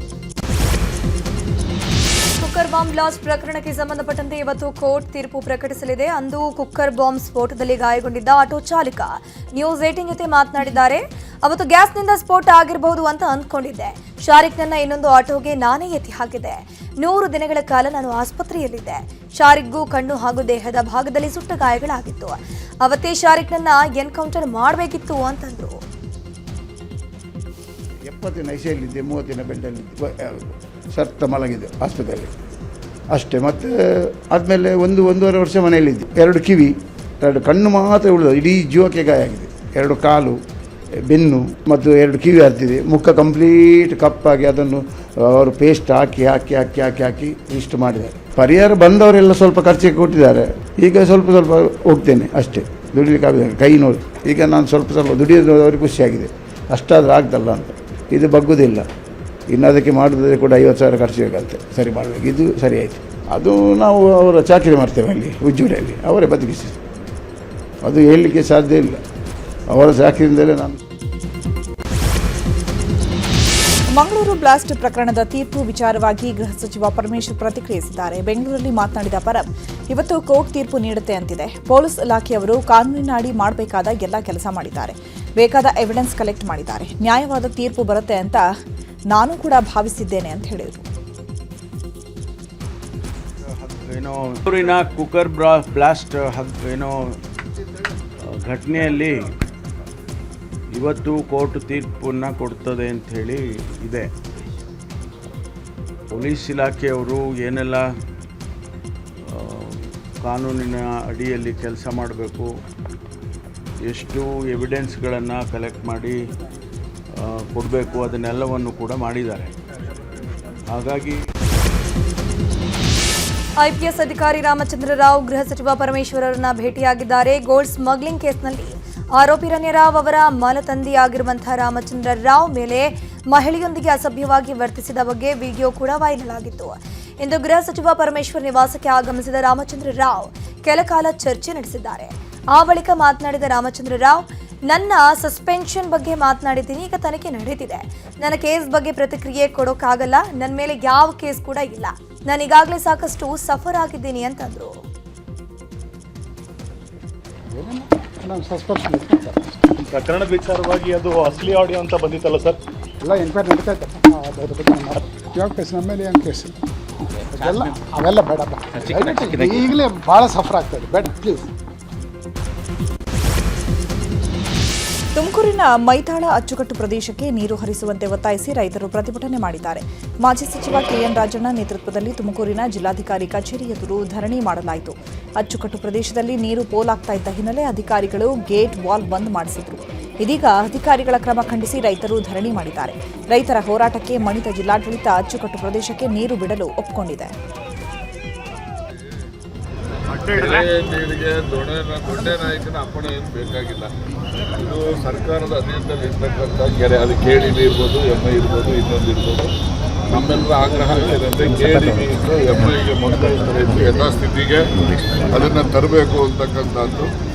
ಕುಕ್ಕರ್ ಬಾಂಬ್ ಬ್ಲಾಸ್ಟ್ ಪ್ರಕರಣಕ್ಕೆ ಸಂಬಂಧಪಟ್ಟಂತೆ ಇವತ್ತು ಕೋರ್ಟ್ ತೀರ್ಪು ಪ್ರಕಟಿಸಲಿದೆ. ಅಂದು ಕುಕ್ಕರ್ ಬಾಂಬ್ ಸ್ಫೋಟದಲ್ಲಿ ಗಾಯಗೊಂಡಿದ್ದ ಆಟೋ ಚಾಲಕ ನ್ಯೂಸ್ 18 ಜೊತೆ ಮಾತನಾಡಿದ್ದಾರೆ. ಅವತ್ತು ಗ್ಯಾಸ್ನಿಂದ ಸ್ಫೋಟ ಆಗಿರಬಹುದು ಅಂತ ಅಂದ್ಕೊಂಡಿದ್ದೆ. ಶಾರಿಕ್ ನನ್ನ ಇನ್ನೊಂದು ಆಟೋಗೆ ನಾನೇ ಎತ್ತಿ ಹಾಕಿದೆ. 100 ದಿನಗಳ ಕಾಲ ನಾನು ಆಸ್ಪತ್ರೆಯಲ್ಲಿದ್ದೆ. ಶಾರಿಕ್ಗೂ ಕಣ್ಣು ಹಾಗೂ ದೇಹದ ಭಾಗದಲ್ಲಿ ಸುಟ್ಟ ಗಾಯಗಳಾಗಿತ್ತು. ಅವತ್ತೇ ಶಾರಿಕ್ ನನ್ನ ಎನ್ಕೌಂಟರ್ ಮಾಡಬೇಕಿತ್ತು ಅಂತಂದ್ರು. 70 ದಿನ ಐಸಿಯಲ್ಲಿ 30 ದಿನ ಬೆಡ್ಡಲ್ಲಿ ಸತ್ತ ಮಲಗಿದೆ ಆಸ್ಪತ್ರೆಯಲ್ಲಿ ಅಷ್ಟೇ. ಮತ್ತು ಆದಮೇಲೆ 1.5 ವರ್ಷ ಮನೆಯಲ್ಲಿದ್ದೆ. 2 ಕಿವಿ 2 ಕಣ್ಣು ಮಾತ್ರ ಉಳಿದ, ಇಡೀ ಜೀವಕ್ಕೆ ಗಾಯ ಆಗಿದೆ. 2 ಕಾಲು, ಬೆನ್ನು ಮತ್ತು 2 ಕಿವಿ ಹರಿದಿದೆ. ಮುಖ ಕಂಪ್ಲೀಟ್ ಕಪ್ಪಾಗಿ ಅದನ್ನು ಅವರು ಪೇಸ್ಟ್ ಹಾಕಿ ಹಾಕಿ ಹಾಕಿ ಹಾಕಿ ಹಾಕಿ ಇಷ್ಟು ಮಾಡಿದ್ದಾರೆ. ಪರಿಹಾರ ಬಂದವರೆಲ್ಲ ಸ್ವಲ್ಪ ಖರ್ಚಿಗೆ ಕೊಟ್ಟಿದ್ದಾರೆ. ಈಗ ಸ್ವಲ್ಪ ಸ್ವಲ್ಪ ಹೋಗ್ತೇನೆ ಅಷ್ಟೇ, ದುಡಿಲಿಕ್ಕಾಗಲ್ಲ, ಕೈ ನೋವು. ಈಗ ನಾನು ಸ್ವಲ್ಪ ದುಡಿಯೋದವ್ರಿಗೆ ಖುಷಿಯಾಗಿದೆ. ಅಷ್ಟಾದರೂ ಆಗ್ತಲ್ಲ ಅಂತ. ಇದು ಬಗ್ಗುವುದಿಲ್ಲ. ಇನ್ನು ಅದಕ್ಕೆ ಮಾಡಿದ್ರೆ ಕೂಡ 50,000 ಖರ್ಚು ಬೇಕಂತೆ. ಸರಿ ಮಾಡಬೇಕು. ಇದು ಸರಿ ಆಯಿತು. ಅದು ನಾವು ಅವರ ಚಾಕರಿ ಮಾಡ್ತೇವೆ ಅಲ್ಲಿ ಉಜ್ಜೂರಲ್ಲಿ, ಅವರೇ ಬದುಕಿಸಿ. ಅದು ಹೇಳಲಿಕ್ಕೆ ಸಾಧ್ಯ ಇಲ್ಲ. ಅವರ ಚಾಕರಿಯಿಂದಲೇ ನಾನು ಮಂಗಳೂರು ಬ್ಲಾಸ್ಟ್ ಪ್ರಕರಣದ ತೀರ್ಪು ವಿಚಾರವಾಗಿ ಗೃಹ ಸಚಿವ ಪರಮೇಶ್ವರ್ ಪ್ರತಿಕ್ರಿಯಿಸಿದ್ದಾರೆ. ಬೆಂಗಳೂರಲ್ಲಿ ಮಾತನಾಡಿದ ಪರಂ, ಇವತ್ತು ಕೋರ್ಟ್ ತೀರ್ಪು ನೀಡುತ್ತೆ ಅಂತಿದೆ. ಪೊಲೀಸ್ ಇಲಾಖೆಯವರು ಕಾನೂನಿನಡಿ ಮಾಡಬೇಕಾದ ಎಲ್ಲ ಕೆಲಸ ಮಾಡಿದ್ದಾರೆ. ಬೇಕಾದ ಎವಿಡೆನ್ಸ್ ಕಲೆಕ್ಟ್ ಮಾಡಿದ್ದಾರೆ. ನ್ಯಾಯವಾದ ತೀರ್ಪು ಬರುತ್ತೆ ಅಂತ ನಾನು ಕೂಡ ಭಾವಿಸಿದ್ದೇನೆ ಅಂತ ಹೇಳಿದರು. ಮಂಗಳೂರಿನ ಕುಕ್ಕರ್ ಬ್ಲಾಸ್ಟ್ ಘಟನೆಯಲ್ಲಿ ಇವತ್ತು ಕೋರ್ಟ್ ತೀರ್ಪನ್ನು ಕೊಡ್ತದೆ ಅಂಥೇಳಿ ಇದೆ. ಪೊಲೀಸ್ ಇಲಾಖೆಯವರು ಏನೆಲ್ಲ ಕಾನೂನಿನ ಅಡಿಯಲ್ಲಿ ಕೆಲಸ ಮಾಡಬೇಕು, ಎಷ್ಟು ಎವಿಡೆನ್ಸ್ಗಳನ್ನು ಕಲೆಕ್ಟ್ ಮಾಡಿ ಕೊಡಬೇಕು, ಅದನ್ನೆಲ್ಲವನ್ನು ಕೂಡ ಮಾಡಿದ್ದಾರೆ. ಹಾಗಾಗಿ ಐಪಿಎಸ್ ಅಧಿಕಾರಿ ರಾಮಚಂದ್ರ ರಾವ್ ಗೃಹ ಸಚಿವ ಪರಮೇಶ್ವರರನ್ನ ಭೇಟಿಯಾಗಿದ್ದಾರೆ. ಗೋಲ್ಡ್ ಸ್ಮಗ್ಲಿಂಗ್ ಕೇಸ್ನಲ್ಲಿ ಆರೋಪಿ ರಣ್ಯರಾವ್ ಅವರ ಮಲತಂದೆಯಾಗಿರುವಂತಹ ರಾಮಚಂದ್ರ ರಾವ್ ಮೇಲೆ ಮಹಿಳೆಯೊಂದಿಗೆ ಅಸಭ್ಯವಾಗಿ ವರ್ತಿಸಿದ ಬಗ್ಗೆ ವಿಡಿಯೋ ಕೂಡ ವೈರಲ್ ಆಗಿತ್ತು. ಇಂದು ಗೃಹ ಸಚಿವ ಪರಮೇಶ್ವರ್ ನಿವಾಸಕ್ಕೆ ಆಗಮಿಸಿದ ರಾಮಚಂದ್ರ ರಾವ್ ಕೆಲಕಾಲ ಚರ್ಚೆ ನಡೆಸಿದ್ದಾರೆ. ಆ ಬಳಿಕ ಮಾತನಾಡಿದ ರಾಮಚಂದ್ರ ರಾವ್, ನನ್ನ ಸಸ್ಪೆನ್ಷನ್ ಬಗ್ಗೆ ಮಾತನಾಡಿದ್ದೀನಿ, ಈಗ ತನಿಖೆ ನಡೀತಿದೆ. ನನ್ನ ಕೇಸ್ ಬಗ್ಗೆ ಪ್ರತಿಕ್ರಿಯೆ ಕೊಡೋಕ್ಕಾಗಲ್ಲ. ನನ್ನ ಮೇಲೆ ಯಾವ ಕೇಸ್ ಕೂಡ ಇಲ್ಲ. ನಾನು ಈಗಾಗಲೇ ಸಾಕಷ್ಟು ಸಫರ್ ಆಗಿದ್ದೀನಿ ಅಂತಂದ್ರು. ಪ್ರಕರಣದ ವಿಚಾರವಾಗಿ ಅದು ಅಸಲಿ ಆಡಿಯೋ ಅಂತ ಬಂದಿತ್ತಲ್ಲ ಸರ್? ಎಲ್ಲ ಎನ್ಕ್ವೈರಿ ನಡೀತಾ ಇತ್ತು. ಅದ್ರ ಬಗ್ಗೆ ಯಾವ ಕೇಸ್ ನಮ್ಮ ಮೇಲೆ ಏನು ಕೇಸ್ ಅದೆಲ್ಲ ಅವೆಲ್ಲ ಬೇಡ. ಈಗಲೇ ಭಾಳ ಸಫರ್ ಆಗ್ತಾಯಿದೆ, ಬೇಡ ಪ್ಲೀಸ್. ತುಮಕೂರಿನ ಮೈತಾಳ ಅಚ್ಚುಕಟ್ಟು ಪ್ರದೇಶಕ್ಕೆ ನೀರು ಹರಿಸುವಂತೆ ಒತ್ತಾಯಿಸಿ ರೈತರು ಪ್ರತಿಭಟನೆ ಮಾಡಿದ್ದಾರೆ. ಮಾಜಿ ಸಚಿವ ಕೆಎನ್ ರಾಜಣ್ಣ ನೇತೃತ್ವದಲ್ಲಿ ತುಮಕೂರಿನ ಜಿಲ್ಲಾಧಿಕಾರಿ ಕಚೇರಿ ಎದುರು ಧರಣಿ ಮಾಡಲಾಯಿತು. ಅಚ್ಚುಕಟ್ಟು ಪ್ರದೇಶದಲ್ಲಿ ನೀರು ಪೋಲಾಗ್ತಾ ಇದ್ದ ಹಿನ್ನೆಲೆ ಅಧಿಕಾರಿಗಳು ಗೇಟ್ ವಾಲ್ ಬಂದ್ ಮಾಡಿಸಿದ್ರು. ಇದೀಗ ಅಧಿಕಾರಿಗಳ ಕ್ರಮ ಖಂಡಿಸಿ ರೈತರು ಧರಣಿ ಮಾಡಿದ್ದಾರೆ. ರೈತರ ಹೋರಾಟಕ್ಕೆ ಮಣಿದ ಜಿಲ್ಲಾಡಳಿತ ಅಚ್ಚುಕಟ್ಟು ಪ್ರದೇಶಕ್ಕೆ ನೀರು ಬಿಡಲು ಒಪ್ಪಿಕೊಂಡಿದೆ. ನೀರಿಗೆ ದೊಡ್ಡ ನಾಯಕನ ಅಪ್ಪಣೆ ಏನು ಬೇಕಾಗಿಲ್ಲ. ಇದು ಸರ್ಕಾರದ ಅಧೀನದಲ್ಲಿ ಇರ್ತಕ್ಕಂಥ ಕೆರೆ. ಅದು KDB ಇರ್ಬೋದು, MI ಇರ್ಬೋದು, ಇನ್ನೊಂದು ಇರ್ಬೋದು. ನಮ್ಮೆಲ್ಲರ ಆಗ್ರಹ ಏನಿದೆ, KDB MIಗೆ ಮೊದಲು ಯಥಾಸ್ಥಿತಿಗೆ ಅದನ್ನು ತರಬೇಕು ಅಂತಕ್ಕಂಥದ್ದು.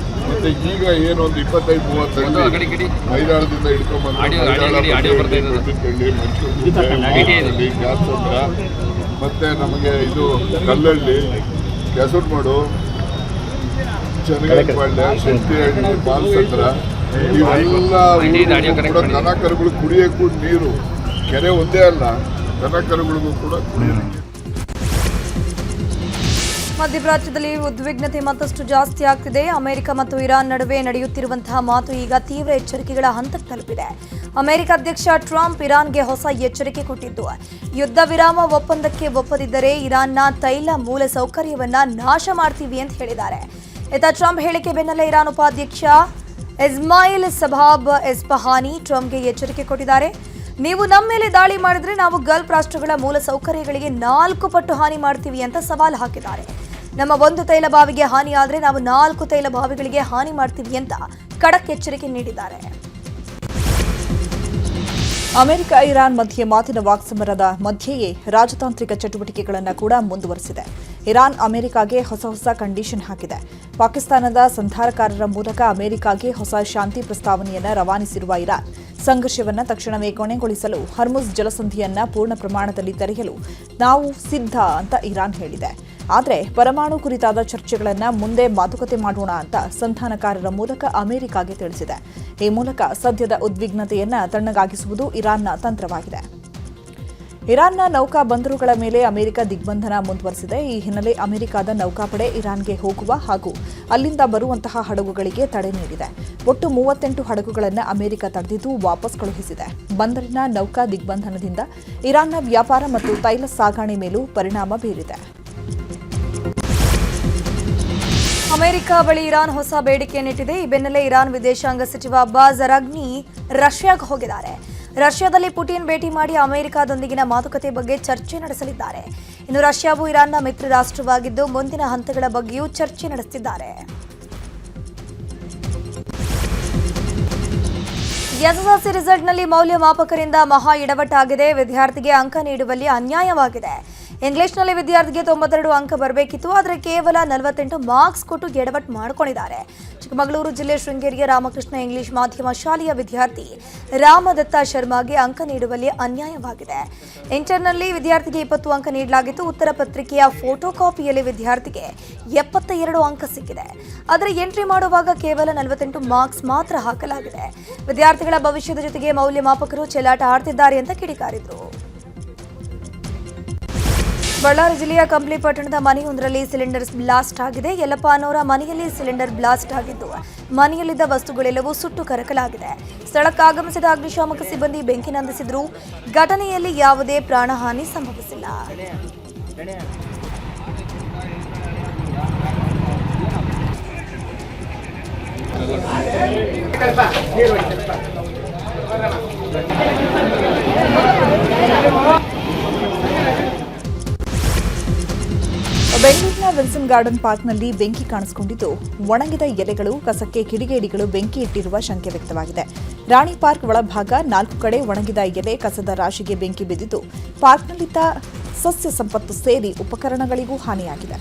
ಮತ್ತು ಈಗ ಏನೊಂದು 25-30 ಮೈದಾನದಿಂದ ಹಿಡ್ಕೊಂಡ್ಬಂದು ಮಂಚೂರಿ, ಗ್ಯಾಸಂದ್ರ, ಮತ್ತು ನಮಗೆ ಇದು ಕಲ್ಲಳ್ಳಿ, ಕೆಸರುಮಾಡು, ಚನ್ನಗಿರಿಪಾಳ್ಯ, ಶೆಟ್ಟಿಹಳ್ಳಿ, ಬಾಲಸಂದ್ರ, ಇವೆಲ್ಲ ಕೂಡ ದನ ಕರುಗಳು ಕುಡಿಯೋಕ್ಕೂ ನೀರು, ಕೆರೆ ಒಂದೇ ಅಲ್ಲ, ದನ ಕರುಗಳಿಗೂ ಕೂಡ ಕುಡಿಯೋಕ್ಕೆ. ಮಧ್ಯಪ್ರಾಚ್ಯದಲ್ಲಿ ಉದ್ವಿಗ್ನತೆ ಮತ್ತಷ್ಟು ಜಾಸ್ತಿ ಆಗ್ತಿದೆ. ಅಮೆರಿಕ ಮತ್ತು ಇರಾನ್ ನಡುವೆ ನಡೆಯುತ್ತಿರುವಂತಹ ಮಾತು ಈಗ ತೀವ್ರ ಎಚ್ಚರಿಕೆಗಳ ಹಂತಕ್ಕೆ ತಲುಪಿದೆ. ಅಮೆರಿಕ ಅಧ್ಯಕ್ಷ ಟ್ರಂಪ್ ಇರಾನ್ಗೆ ಹೊಸ ಎಚ್ಚರಿಕೆ ಕೊಟ್ಟಿದ್ದು, ಯುದ್ಧ ವಿರಾಮ ಒಪ್ಪಂದಕ್ಕೆ ಒಪ್ಪದಿದ್ದರೆ ಇರಾನ್ನ ತೈಲ ಮೂಲ ಸೌಕರ್ಯವನ್ನ ನಾಶ ಮಾಡ್ತೀವಿ ಅಂತ ಹೇಳಿದ್ದಾರೆ. ಇತ್ತ ಟ್ರಂಪ್ ಹೇಳಿಕೆ ಬೆನ್ನಲ್ಲೇ ಇರಾನ್ ಉಪಾಧ್ಯಕ್ಷ ಇಸ್ಮಾಯಿಲ್ ಸಬಾಬ್ ಎಸ್ಪಹಾನಿ ಟ್ರಂಪ್ಗೆ ಎಚ್ಚರಿಕೆ ಕೊಟ್ಟಿದ್ದಾರೆ. ನೀವು ನಮ್ಮ ಮೇಲೆ ದಾಳಿ ಮಾಡಿದ್ರೆ ನಾವು ಗಲ್ಫ್ ರಾಷ್ಟ್ರಗಳ ಮೂಲ ಸೌಕರ್ಯಗಳಿಗೆ 4 ಪಟ್ಟು ಹಾನಿ ಮಾಡ್ತೀವಿ ಅಂತ ಸವಾಲು ಹಾಕಿದ್ದಾರೆ. ನಮ್ಮ ಒಂದು ತೈಲ ಬಾವಿಗೆ ಹಾನಿ ಆದರೆ ನಾವು 4 ತೈಲ ಬಾವಿಗಳಿಗೆ ಹಾನಿ ಮಾಡ್ತೀವಿ ಅಂತ ಖಡಕ್ ಎಚ್ಚರಿಕೆ ನೀಡಿದ್ದಾರೆ. ಅಮೆರಿಕ ಇರಾನ್ ಮಧ್ಯೆ ಮಾತಿನ ವಾಕ್ಸಮರದ ಮಧ್ಯೆಯೇ ರಾಜತಾಂತ್ರಿಕ ಚಟುವಟಿಕೆಗಳನ್ನು ಕೂಡ ಮುಂದುವರೆಸಿದೆ. ಇರಾನ್ ಅಮೆರಿಕಾಗೆ ಹೊಸ ಕಂಡೀಷನ್ ಹಾಕಿದೆ. ಪಾಕಿಸ್ತಾನದ ಸಂಧಾನಕಾರರ ಮೂಲಕ ಅಮೆರಿಕಾಗೆ ಹೊಸ ಶಾಂತಿ ಪ್ರಸ್ತಾವನೆಯನ್ನು ರವಾನಿಸಿರುವ ಇರಾನ್ ಸಂಘರ್ಷವನ್ನು ತಕ್ಷಣವೇ ಕೊನೆಗೊಳಿಸಲು ಹರ್ಮುಜ್ ಜಲಸಂಧಿಯನ್ನು ಪೂರ್ಣ ಪ್ರಮಾಣದಲ್ಲಿ ತೆರೆಯಲು ನಾವು ಸಿದ್ಧ ಅಂತ ಇರಾನ್ ಹೇಳಿದೆ. ಆದರೆ ಪರಮಾಣು ಕುರಿತಾದ ಚರ್ಚೆಗಳನ್ನು ಮುಂದೆ ಮಾತುಕತೆ ಮಾಡೋಣ ಅಂತ ಸಂಧಾನಕಾರರ ಮೂಲಕ ಅಮೆರಿಕಾಗೆ ತಿಳಿಸಿದೆ. ಈ ಮೂಲಕ ಸದ್ಯದ ಉದ್ವಿಗ್ನತೆಯನ್ನು ತಣ್ಣಗಾಗಿಸುವುದು ಇರಾನ್ನ ತಂತ್ರವಾಗಿದೆ. ಇರಾನ್ನ ನೌಕಾ ಬಂದರುಗಳ ಮೇಲೆ ಅಮೆರಿಕ ದಿಗ್ಬಂಧನ ಮುಂದುವರೆಸಿದೆ. ಈ ಹಿನ್ನೆಲೆ ಅಮೆರಿಕದ ನೌಕಾಪಡೆ ಇರಾನ್ಗೆ ಹೋಗುವ ಹಾಗೂ ಅಲ್ಲಿಂದ ಬರುವಂತಹ ಹಡಗುಗಳಿಗೆ ತಡೆ ನೀಡಿದೆ. ಒಟ್ಟು 38 ಹಡಗುಗಳನ್ನು ಅಮೆರಿಕ ತಡೆದಿದ್ದು ವಾಪಸ್ ಕಳುಹಿಸಿದೆ. ಬಂದರಿನ ನೌಕಾ ದಿಗ್ಬಂಧನದಿಂದ ಇರಾನ್ನ ವ್ಯಾಪಾರ ಮತ್ತು ತೈಲ ಸಾಗಣೆ ಮೇಲೂ ಪರಿಣಾಮ ಬೀರಿದೆ. ಅಮೆರಿಕ ಬಳಿ ಇರಾನ್ ಹೊಸ ಬೇಡಿಕೆಯನ್ನಿಟ್ಟಿದೆ. ಈ ಬೆನ್ನಲ್ಲೇ ಇರಾನ್ ವಿದೇಶಾಂಗ ಸಚಿವ ಅಬ್ಬಾಸ್ ಅರಾಗ್ನಿ ರಷ್ಯಾಗೆ ಹೋಗಿದ್ದಾರೆ. ರಷ್ಯಾದಲ್ಲಿ ಪುಟಿನ್ ಭೇಟಿ ಮಾಡಿ ಅಮೆರಿಕದೊಂದಿಗಿನ ಮಾತುಕತೆ ಬಗ್ಗೆ ಚರ್ಚೆ ನಡೆಸಲಿದ್ದಾರೆ. ಇನ್ನು ರಷ್ಯಾವು ಇರಾನ್ನ ಮಿತ್ರ ರಾಷ್ಟ್ರವಾಗಿದ್ದು ಮುಂದಿನ ಹಂತಗಳ ಬಗ್ಗೆಯೂ ಚರ್ಚೆ ನಡೆಸುತ್ತಿದ್ದಾರೆ. ಎಸ್ಎಸ್ಎಲ್ಸಿ ರಿಸಲ್ಟ್ನಲ್ಲಿ ಮೌಲ್ಯಮಾಪಕರಿಂದ ಮಹಾ ಎಡವಟ್ಟಾಗಿದೆ. ವಿದ್ಯಾರ್ಥಿಗೆ ಅಂಕ ನೀಡುವಲ್ಲಿ ಅನ್ಯಾಯವಾಗಿದೆ. ಇಂಗ್ಲಿಷ್ನಲ್ಲಿ ವಿದ್ಯಾರ್ಥಿಗೆ 92 ಅಂಕ ಬರಬೇಕಿತ್ತು, ಆದರೆ ಕೇವಲ 48 ಮಾರ್ಕ್ಸ್ ಕೊಟ್ಟು ಎಡವಟ್ಟು ಮಾಡಿಕೊಂಡಿದ್ದಾರೆ. ಚಿಕ್ಕಮಗಳೂರು ಜಿಲ್ಲೆ ಶೃಂಗೇರಿಯ ರಾಮಕೃಷ್ಣ ಇಂಗ್ಲಿಷ್ ಮಾಧ್ಯಮ ಶಾಲೆಯ ವಿದ್ಯಾರ್ಥಿ ರಾಮದತ್ತ ಶರ್ಮಾಗೆ ಅಂಕ ನೀಡುವಲ್ಲಿ ಅನ್ಯಾಯವಾಗಿದೆ. ಇಂಟರ್ನಲ್ಲಿ ವಿದ್ಯಾರ್ಥಿಗೆ 20 ಅಂಕ ನೀಡಲಾಗಿತ್ತು. ಉತ್ತರ ಪತ್ರಿಕೆಯ ಫೋಟೋ ಕಾಪಿಯಲ್ಲಿ ವಿದ್ಯಾರ್ಥಿಗೆ 72 ಅಂಕ ಸಿಕ್ಕಿದೆ. ಆದರೆ ಎಂಟ್ರಿ ಮಾಡುವಾಗ ಕೇವಲ 48 ಮಾರ್ಕ್ಸ್ ಮಾತ್ರ ಹಾಕಲಾಗಿದೆ. ವಿದ್ಯಾರ್ಥಿಗಳ ಭವಿಷ್ಯದ ಜೊತೆಗೆ ಮೌಲ್ಯಮಾಪಕರು ಚೆಲ್ಲಾಟ ಆಡ್ತಿದ್ದಾರೆ ಅಂತ ಕಿಡಿಕಾರಿದರು. ಬಳ್ಳಾರಿ ಜಿಲ್ಲೆಯ ಕಂಪ್ಲಿ ಪಟ್ಟಣದ ಮನೆಯೊಂದರಲ್ಲಿ ಸಿಲಿಂಡರ್ ಬ್ಲಾಸ್ಟ್ ಆಗಿದೆ. ಯಲ್ಲಪ್ಪನವರ ಮನೆಯಲ್ಲಿ ಸಿಲಿಂಡರ್ ಬ್ಲಾಸ್ಟ್ ಆಗಿದ್ದು ಮನೆಯಲ್ಲಿದ್ದ ವಸ್ತುಗಳೆಲ್ಲವೂ ಸುಟ್ಟು ಕರಕಲಾಗಿದೆ. ಸ್ಥಳಕ್ಕೆ ಆಗಮಿಸಿದ ಅಗ್ನಿಶಾಮಕ ಸಿಬ್ಬಂದಿ ಬೆಂಕಿ ನಂದಿಸಿದ್ರು. ಘಟನೆಯಲ್ಲಿ ಯಾವುದೇ ಪ್ರಾಣಹಾನಿ ಸಂಭವಿಸಿಲ್ಲ. ಬೆಂಗಳೂರಿನ ವಿಲ್ಸನ್ ಗಾರ್ಡನ್ ಪಾರ್ಕ್ನಲ್ಲಿ ಬೆಂಕಿ ಕಾಣಿಸಿಕೊಂಡಿದ್ದು ಒಣಗಿದ ಎಲೆಗಳು, ಕಸಕ್ಕೆ ಕಿಡಿಗೇಡಿಗಳು ಬೆಂಕಿ ಇಟ್ಟಿರುವ ಶಂಕೆ ವ್ಯಕ್ತವಾಗಿದೆ. ರಾಣಿ ಪಾರ್ಕ್ ಒಳಭಾಗ 4 ಕಡೆ ಒಣಗಿದ ಎಲೆ, ಕಸದ ರಾಶಿಗೆ ಬೆಂಕಿ ಬಿದ್ದಿದ್ದು ಪಾರ್ಕ್ನಲ್ಲಿದ್ದ ಸಸ್ಯ ಸಂಪತ್ತು ಸೇರಿ ಉಪಕರಣಗಳಿಗೂ ಹಾನಿಯಾಗಿದೆ.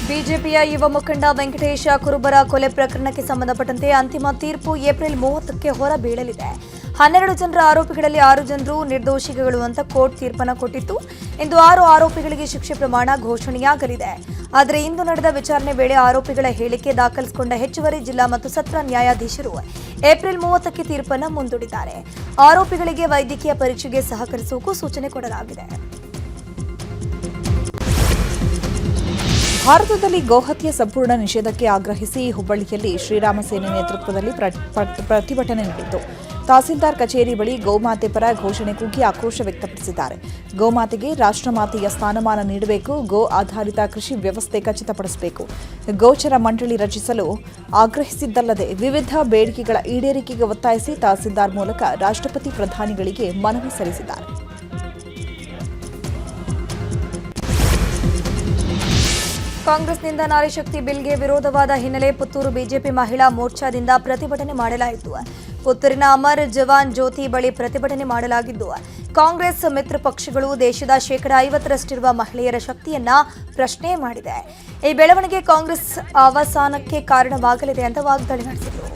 ಬಿಜೆಪಿಯ ಯುವ ಮುಖಂಡ ವೆಂಕಟೇಶ ಕುರುಬರ ಕೊಲೆ ಪ್ರಕರಣಕ್ಕೆ ಸಂಬಂಧಪಟ್ಟಂತೆ ಅಂತಿಮ ತೀರ್ಪು ಏಪ್ರಿಲ್ 30ಕ್ಕೆ ಹೊರಬೀಳಲಿದೆ. 12 ಜನರ ಆರೋಪಿಗಳಲ್ಲಿ 6 ಜನರು ನಿರ್ದೋಷಿಗಳು ಅಂತ ಕೋರ್ಟ್ ತೀರ್ಪನ್ನು ಕೊಟ್ಟಿತ್ತು. ಇಂದು 6 ಆರೋಪಿಗಳಿಗೆ ಶಿಕ್ಷೆ ಪ್ರಮಾಣ ಘೋಷಣೆಯಾಗಲಿದೆ. ಆದರೆ ಇಂದು ನಡೆದ ವಿಚಾರಣೆ ವೇಳೆ ಆರೋಪಿಗಳ ಹೇಳಿಕೆ ದಾಖಲಿಸಿಕೊಂಡ ಹೆಚ್ಚುವರಿ ಜಿಲ್ಲಾ ಮತ್ತು ಸತ್ರ ನ್ಯಾಯಾಧೀಶರು ಏಪ್ರಿಲ್ 30ಕ್ಕೆ ತೀರ್ಪನ್ನು ಮುಂದೂಡಿದ್ದಾರೆ. ಆರೋಪಿಗಳಿಗೆ ವೈದ್ಯಕೀಯ ಪರೀಕ್ಷೆಗೆ ಸಹಕರಿಸುವುದಕ್ಕೂ ಸೂಚನೆ ಕೊಡಲಾಗಿದೆ. ಭಾರತದಲ್ಲಿ ಗೋಹತ್ಯೆ ಸಂಪೂರ್ಣ ನಿಷೇಧಕ್ಕೆ ಆಗ್ರಹಿಸಿ ಹುಬ್ಬಳ್ಳಿಯಲ್ಲಿ ಶ್ರೀರಾಮ ಸೇನೆ ನೇತೃತ್ವದಲ್ಲಿ ಪ್ರತಿಭಟನೆ ನಡೆಯಿತು. ತಹಸೀಲ್ದಾರ್ ಕಚೇರಿ ಬಳಿ ಗೋಮಾತೆ ಪರ ಘೋಷಣೆ ಕೂಗಿ ಆಕ್ರೋಶ ವ್ಯಕ್ತಪಡಿಸಿದ್ದಾರೆ. ಗೋಮಾತೆಗೆ ರಾಷ್ಟ್ರಮಾತೆಯ ಸ್ಥಾನಮಾನ ನೀಡಬೇಕು, ಗೋ ಆಧಾರಿತ ಕೃಷಿ ವ್ಯವಸ್ಥೆ ಖಚಿತಪಡಿಸಬೇಕು, ಗೋಚರ ಮಂಡಳಿ ರಚಿಸಲು ಆಗ್ರಹಿಸಿದ್ದಲ್ಲದೆ ವಿವಿಧ ಬೇಡಿಕೆಗಳ ಈಡೇರಿಕೆಗೆ ಒತ್ತಾಯಿಸಿ ತಹಸೀಲ್ದಾರ್ ಮೂಲಕ ರಾಷ್ಟ್ರಪತಿ ಪ್ರಧಾನಿಗಳಿಗೆ ಮನವಿ ಸಲ್ಲಿಸಿದ್ದಾರೆ. ಕಾಂಗ್ರೆಸ್ನಿಂದ ನಾರಿ ಶಕ್ತಿ ಬಿಲ್ಗೆ ವಿರೋಧವಾದ ಹಿನ್ನೆಲೆ ಪುತ್ತೂರು ಬಿಜೆಪಿ ಮಹಿಳಾ ಮೋರ್ಚಾದಿಂದ ಪ್ರತಿಭಟನೆ ಮಾಡಲಾಯಿತು. ಪುತ್ತೂರಿನ ಅಮರ್ ಜವಾನ್ ಜ್ಯೋತಿ ಬಳಿ ಪ್ರತಿಭಟನೆ ಮಾಡಲಾಗಿದ್ದು ಕಾಂಗ್ರೆಸ್ ಮಿತ್ರ ಪಕ್ಷಗಳು ದೇಶದ 50% ಮಹಿಳೆಯರ ಶಕ್ತಿಯನ್ನ ಪ್ರಶ್ನೆ ಮಾಡಿದೆ. ಈ ಬೆಳವಣಿಗೆ ಕಾಂಗ್ರೆಸ್ ಅವಸಾನಕ್ಕೆ ಕಾರಣವಾಗಲಿದೆ ಅಂತ ವಾಗ್ದಾಳಿ ನಡೆಸಿದರು.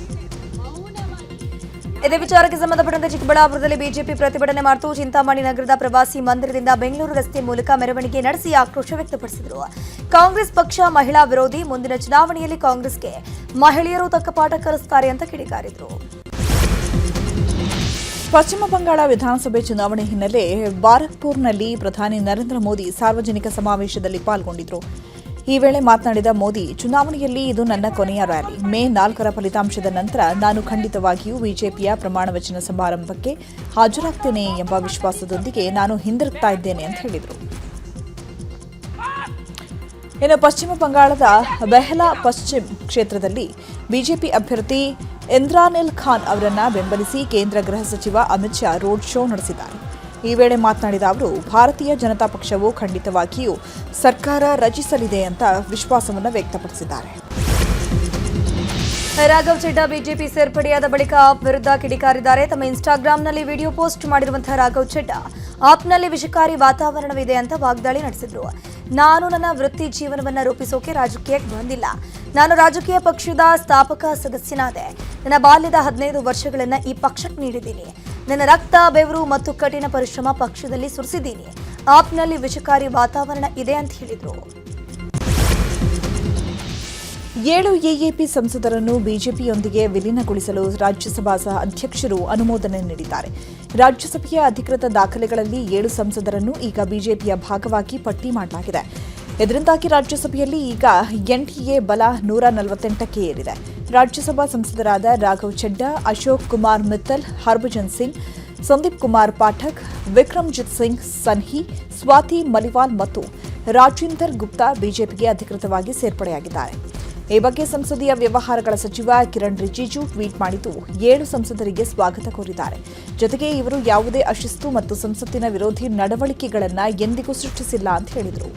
ಇದೇ ವಿಚಾರಕ್ಕೆ ಸಂಬಂಧಪಟ್ಟಂತೆ ಚಿಕ್ಕಬಳ್ಳಾಪುರದಲ್ಲಿ ಬಿಜೆಪಿ ಪ್ರತಿಭಟನೆ ಮಾಡಿತು. ಚಿಂತಾಮಣಿ ನಗರದ ಪ್ರವಾಸಿ ಮಂದಿರದಿಂದ ಬೆಂಗಳೂರು ರಸ್ತೆ ಮೂಲಕ ಮೆರವಣಿಗೆ ನಡೆಸಿ ಆಕ್ರೋಶ ವ್ಯಕ್ತಪಡಿಸಿದರು. ಕಾಂಗ್ರೆಸ್ ಪಕ್ಷ ಮಹಿಳಾ ವಿರೋಧಿ, ಮುಂದಿನ ಚುನಾವಣೆಯಲ್ಲಿ ಕಾಂಗ್ರೆಸ್ಗೆ ಮಹಿಳೆಯರು ತಕ್ಕ ಪಾಠ ಕಲಿಸುತ್ತಾರೆ ಅಂತ ಕಿಡಿಕಾರಿದರು. ಪಶ್ಚಿಮ ಬಂಗಾಳ ವಿಧಾನಸಭೆ ಚುನಾವಣೆ ಹಿನ್ನೆಲೆ ಬಾರಕ್ಪುರ್ನಲ್ಲಿ ಪ್ರಧಾನಿ ನರೇಂದ್ರ ಮೋದಿ ಸಾರ್ವಜನಿಕ ಸಮಾವೇಶದಲ್ಲಿ ಪಾಲ್ಗೊಂಡಿದ್ದರು. ಈ ವೇಳೆ ಮಾತನಾಡಿದ ಮೋದಿ, ಚುನಾವಣೆಯಲ್ಲಿ ಇದು ನನ್ನ ಕೊನೆಯ ರ್ಯಾಲಿ. ಮೇ 4ರ ಫಲಿತಾಂಶದ ನಂತರ ನಾನು ಖಂಡಿತವಾಗಿಯೂ ಬಿಜೆಪಿಯ ಪ್ರಮಾಣ ವಚನ ಸಮಾರಂಭಕ್ಕೆ ಹಾಜರಾಗ್ತೇನೆ ಎಂಬ ವಿಶ್ವಾಸದೊಂದಿಗೆ ನಾನು ಹಿಂದಿರುಗ್ತಾ ಇದ್ದೇನೆ ಅಂತ ಹೇಳಿದರು. ಇನ್ನು ಪಶ್ಚಿಮ ಬಂಗಾಳದ ಬೆಹಲಾ ಪಶ್ಚಿಮ್ ಕ್ಷೇತ್ರದಲ್ಲಿ ಬಿಜೆಪಿ ಅಭ್ಯರ್ಥಿ ಇಂದ್ರಾನಿಲ್ ಖಾನ್ ಅವರನ್ನು ಬೆಂಬಲಿಸಿ ಕೇಂದ್ರ ಗೃಹ ಸಚಿವ ಅಮಿತ್ ಶಾ ರೋಡ್ ಶೋ ನಡೆಸಿದ್ದಾರೆ. ಈ ವೇಳೆ ಮಾತನಾಡಿದ ಅವರು, ಭಾರತೀಯ ಜನತಾ ಪಕ್ಷವು ಖಂಡಿತವಾಗಿಯೂ ಸರ್ಕಾರ ರಚಿಸಲಿದೆ ಅಂತ ವಿಶ್ವಾಸವನ್ನು ವ್ಯಕ್ತಪಡಿಸಿದ್ದಾರೆ. ರಾಘವ್ ಚೆಡ್ಡಾ ಬಿಜೆಪಿ ಸೇರ್ಪಡೆಯಾದ ಬಳಿಕ ಆಪ್ ವಿರುದ್ಧ ಕಿಡಿಕಾರಿದ್ದಾರೆ. ತಮ್ಮ ಇನ್ಸ್ಟಾಗ್ರಾಂನಲ್ಲಿ ವಿಡಿಯೋ ಪೋಸ್ಟ್ ಮಾಡಿರುವಂತಹ ರಾಘವ್ ಚೆಡ್ಡಾ ಆಪ್ನಲ್ಲಿ ವಿಷಕಾರಿ ವಾತಾವರಣವಿದೆ ಅಂತ ವಾಗ್ದಾಳಿ ನಡೆಸಿದ್ರು. ನಾನು ನನ್ನ ವೃತ್ತಿ ಜೀವನವನ್ನು ರೂಪಿಸೋಕೆ ರಾಜಕೀಯಕ್ಕೆ ಬಂದಿಲ್ಲ. ನಾನು ರಾಜಕೀಯ ಪಕ್ಷದ ಸ್ಥಾಪಕ ಸದಸ್ಯನಾದೆ. ನನ್ನ ಬಾಲ್ಯದ 15 ವರ್ಷಗಳನ್ನು ಈ ಪಕ್ಷಕ್ಕೆ ನೀಡಿದ್ದೀನಿ. ನನ್ನ ರಕ್ತ, ಬೆವರು ಮತ್ತು ಕಠಿಣ ಪರಿಶ್ರಮ ಪಕ್ಷದಲ್ಲಿ ಸುರಿಸಿದ್ದೀನಿ. ಆಪ್ನಲ್ಲಿ ವಿಷಕಾರಿ ವಾತಾವರಣ ಇದೆ ಅಂತ ಹೇಳಿದರು. 7 ಎಎಪಿ ಸಂಸದರನ್ನು ಬಿಜೆಪಿಯೊಂದಿಗೆ ವಿಲೀನಗೊಳಿಸಲು ರಾಜ್ಯಸಭಾ ಅಧ್ಯಕ್ಷರು ಅನುಮೋದನೆ ನೀಡಿದ್ದಾರೆ. ರಾಜ್ಯಸಭೆಯ ಅಧಿಕೃತ ದಾಖಲೆಗಳಲ್ಲಿ 7 ಸಂಸದರನ್ನು ಈಗ ಬಿಜೆಪಿಯ ಭಾಗವಾಗಿ ಪಟ್ಟಿ ಮಾಡಲಾಗಿದೆ. ಇದರಿಂದಾಗಿ ರಾಜ್ಯಸಭೆಯಲ್ಲಿ ಈಗ ಎನ್ಡಿಎ ಬಲ 148ಕ್ಕೆ ಏರಿದೆ. ರಾಜ್ಯಸಭಾ ಸಂಸದರಾದ ರಾಘವ್ ಚೆಡ್ಡಾ, ಅಶೋಕ್ ಕುಮಾರ್ ಮಿತ್ತಲ್, ಹರ್ಭಜನ್ ಸಿಂಗ್, ಸಂದೀಪ್ ಕುಮಾರ್ ಪಾಠಕ್, ವಿಕ್ರಮ್ಜಿತ್ ಸಿಂಗ್ ಸನ್ಹಿ, ಸ್ವಾತಿ ಮಲಿವಾಲ್ ಮತ್ತು ರಾಜೇಂದರ್ ಗುಪ್ತಾ ಬಿಜೆಪಿಗೆ ಅಧಿಕೃತವಾಗಿ ಸೇರ್ಪಡೆಯಾಗಿದ್ದಾರೆ. ಈ ಬಗ್ಗೆ ಸಂಸದೀಯ ವ್ಯವಹಾರಗಳ ಸಚಿವ ಕಿರಣ್ ರಿಜಿಜು ಟ್ವೀಟ್ ಮಾಡಿದ್ದು 7 ಸಂಸದರಿಗೆ ಸ್ವಾಗತ ಕೋರಿದ್ದಾರೆ. ಜೊತೆಗೆ ಇವರು ಯಾವುದೇ ಅಶಿಸ್ತು ಮತ್ತು ಸಂಸತ್ತಿನ ವಿರೋಧಿ ನಡವಳಿಕೆಗಳನ್ನು ಎಂದಿಗೂ ಸೃಷ್ಟಿಸಿಲ್ಲ ಅಂತ ಹೇಳಿದರು.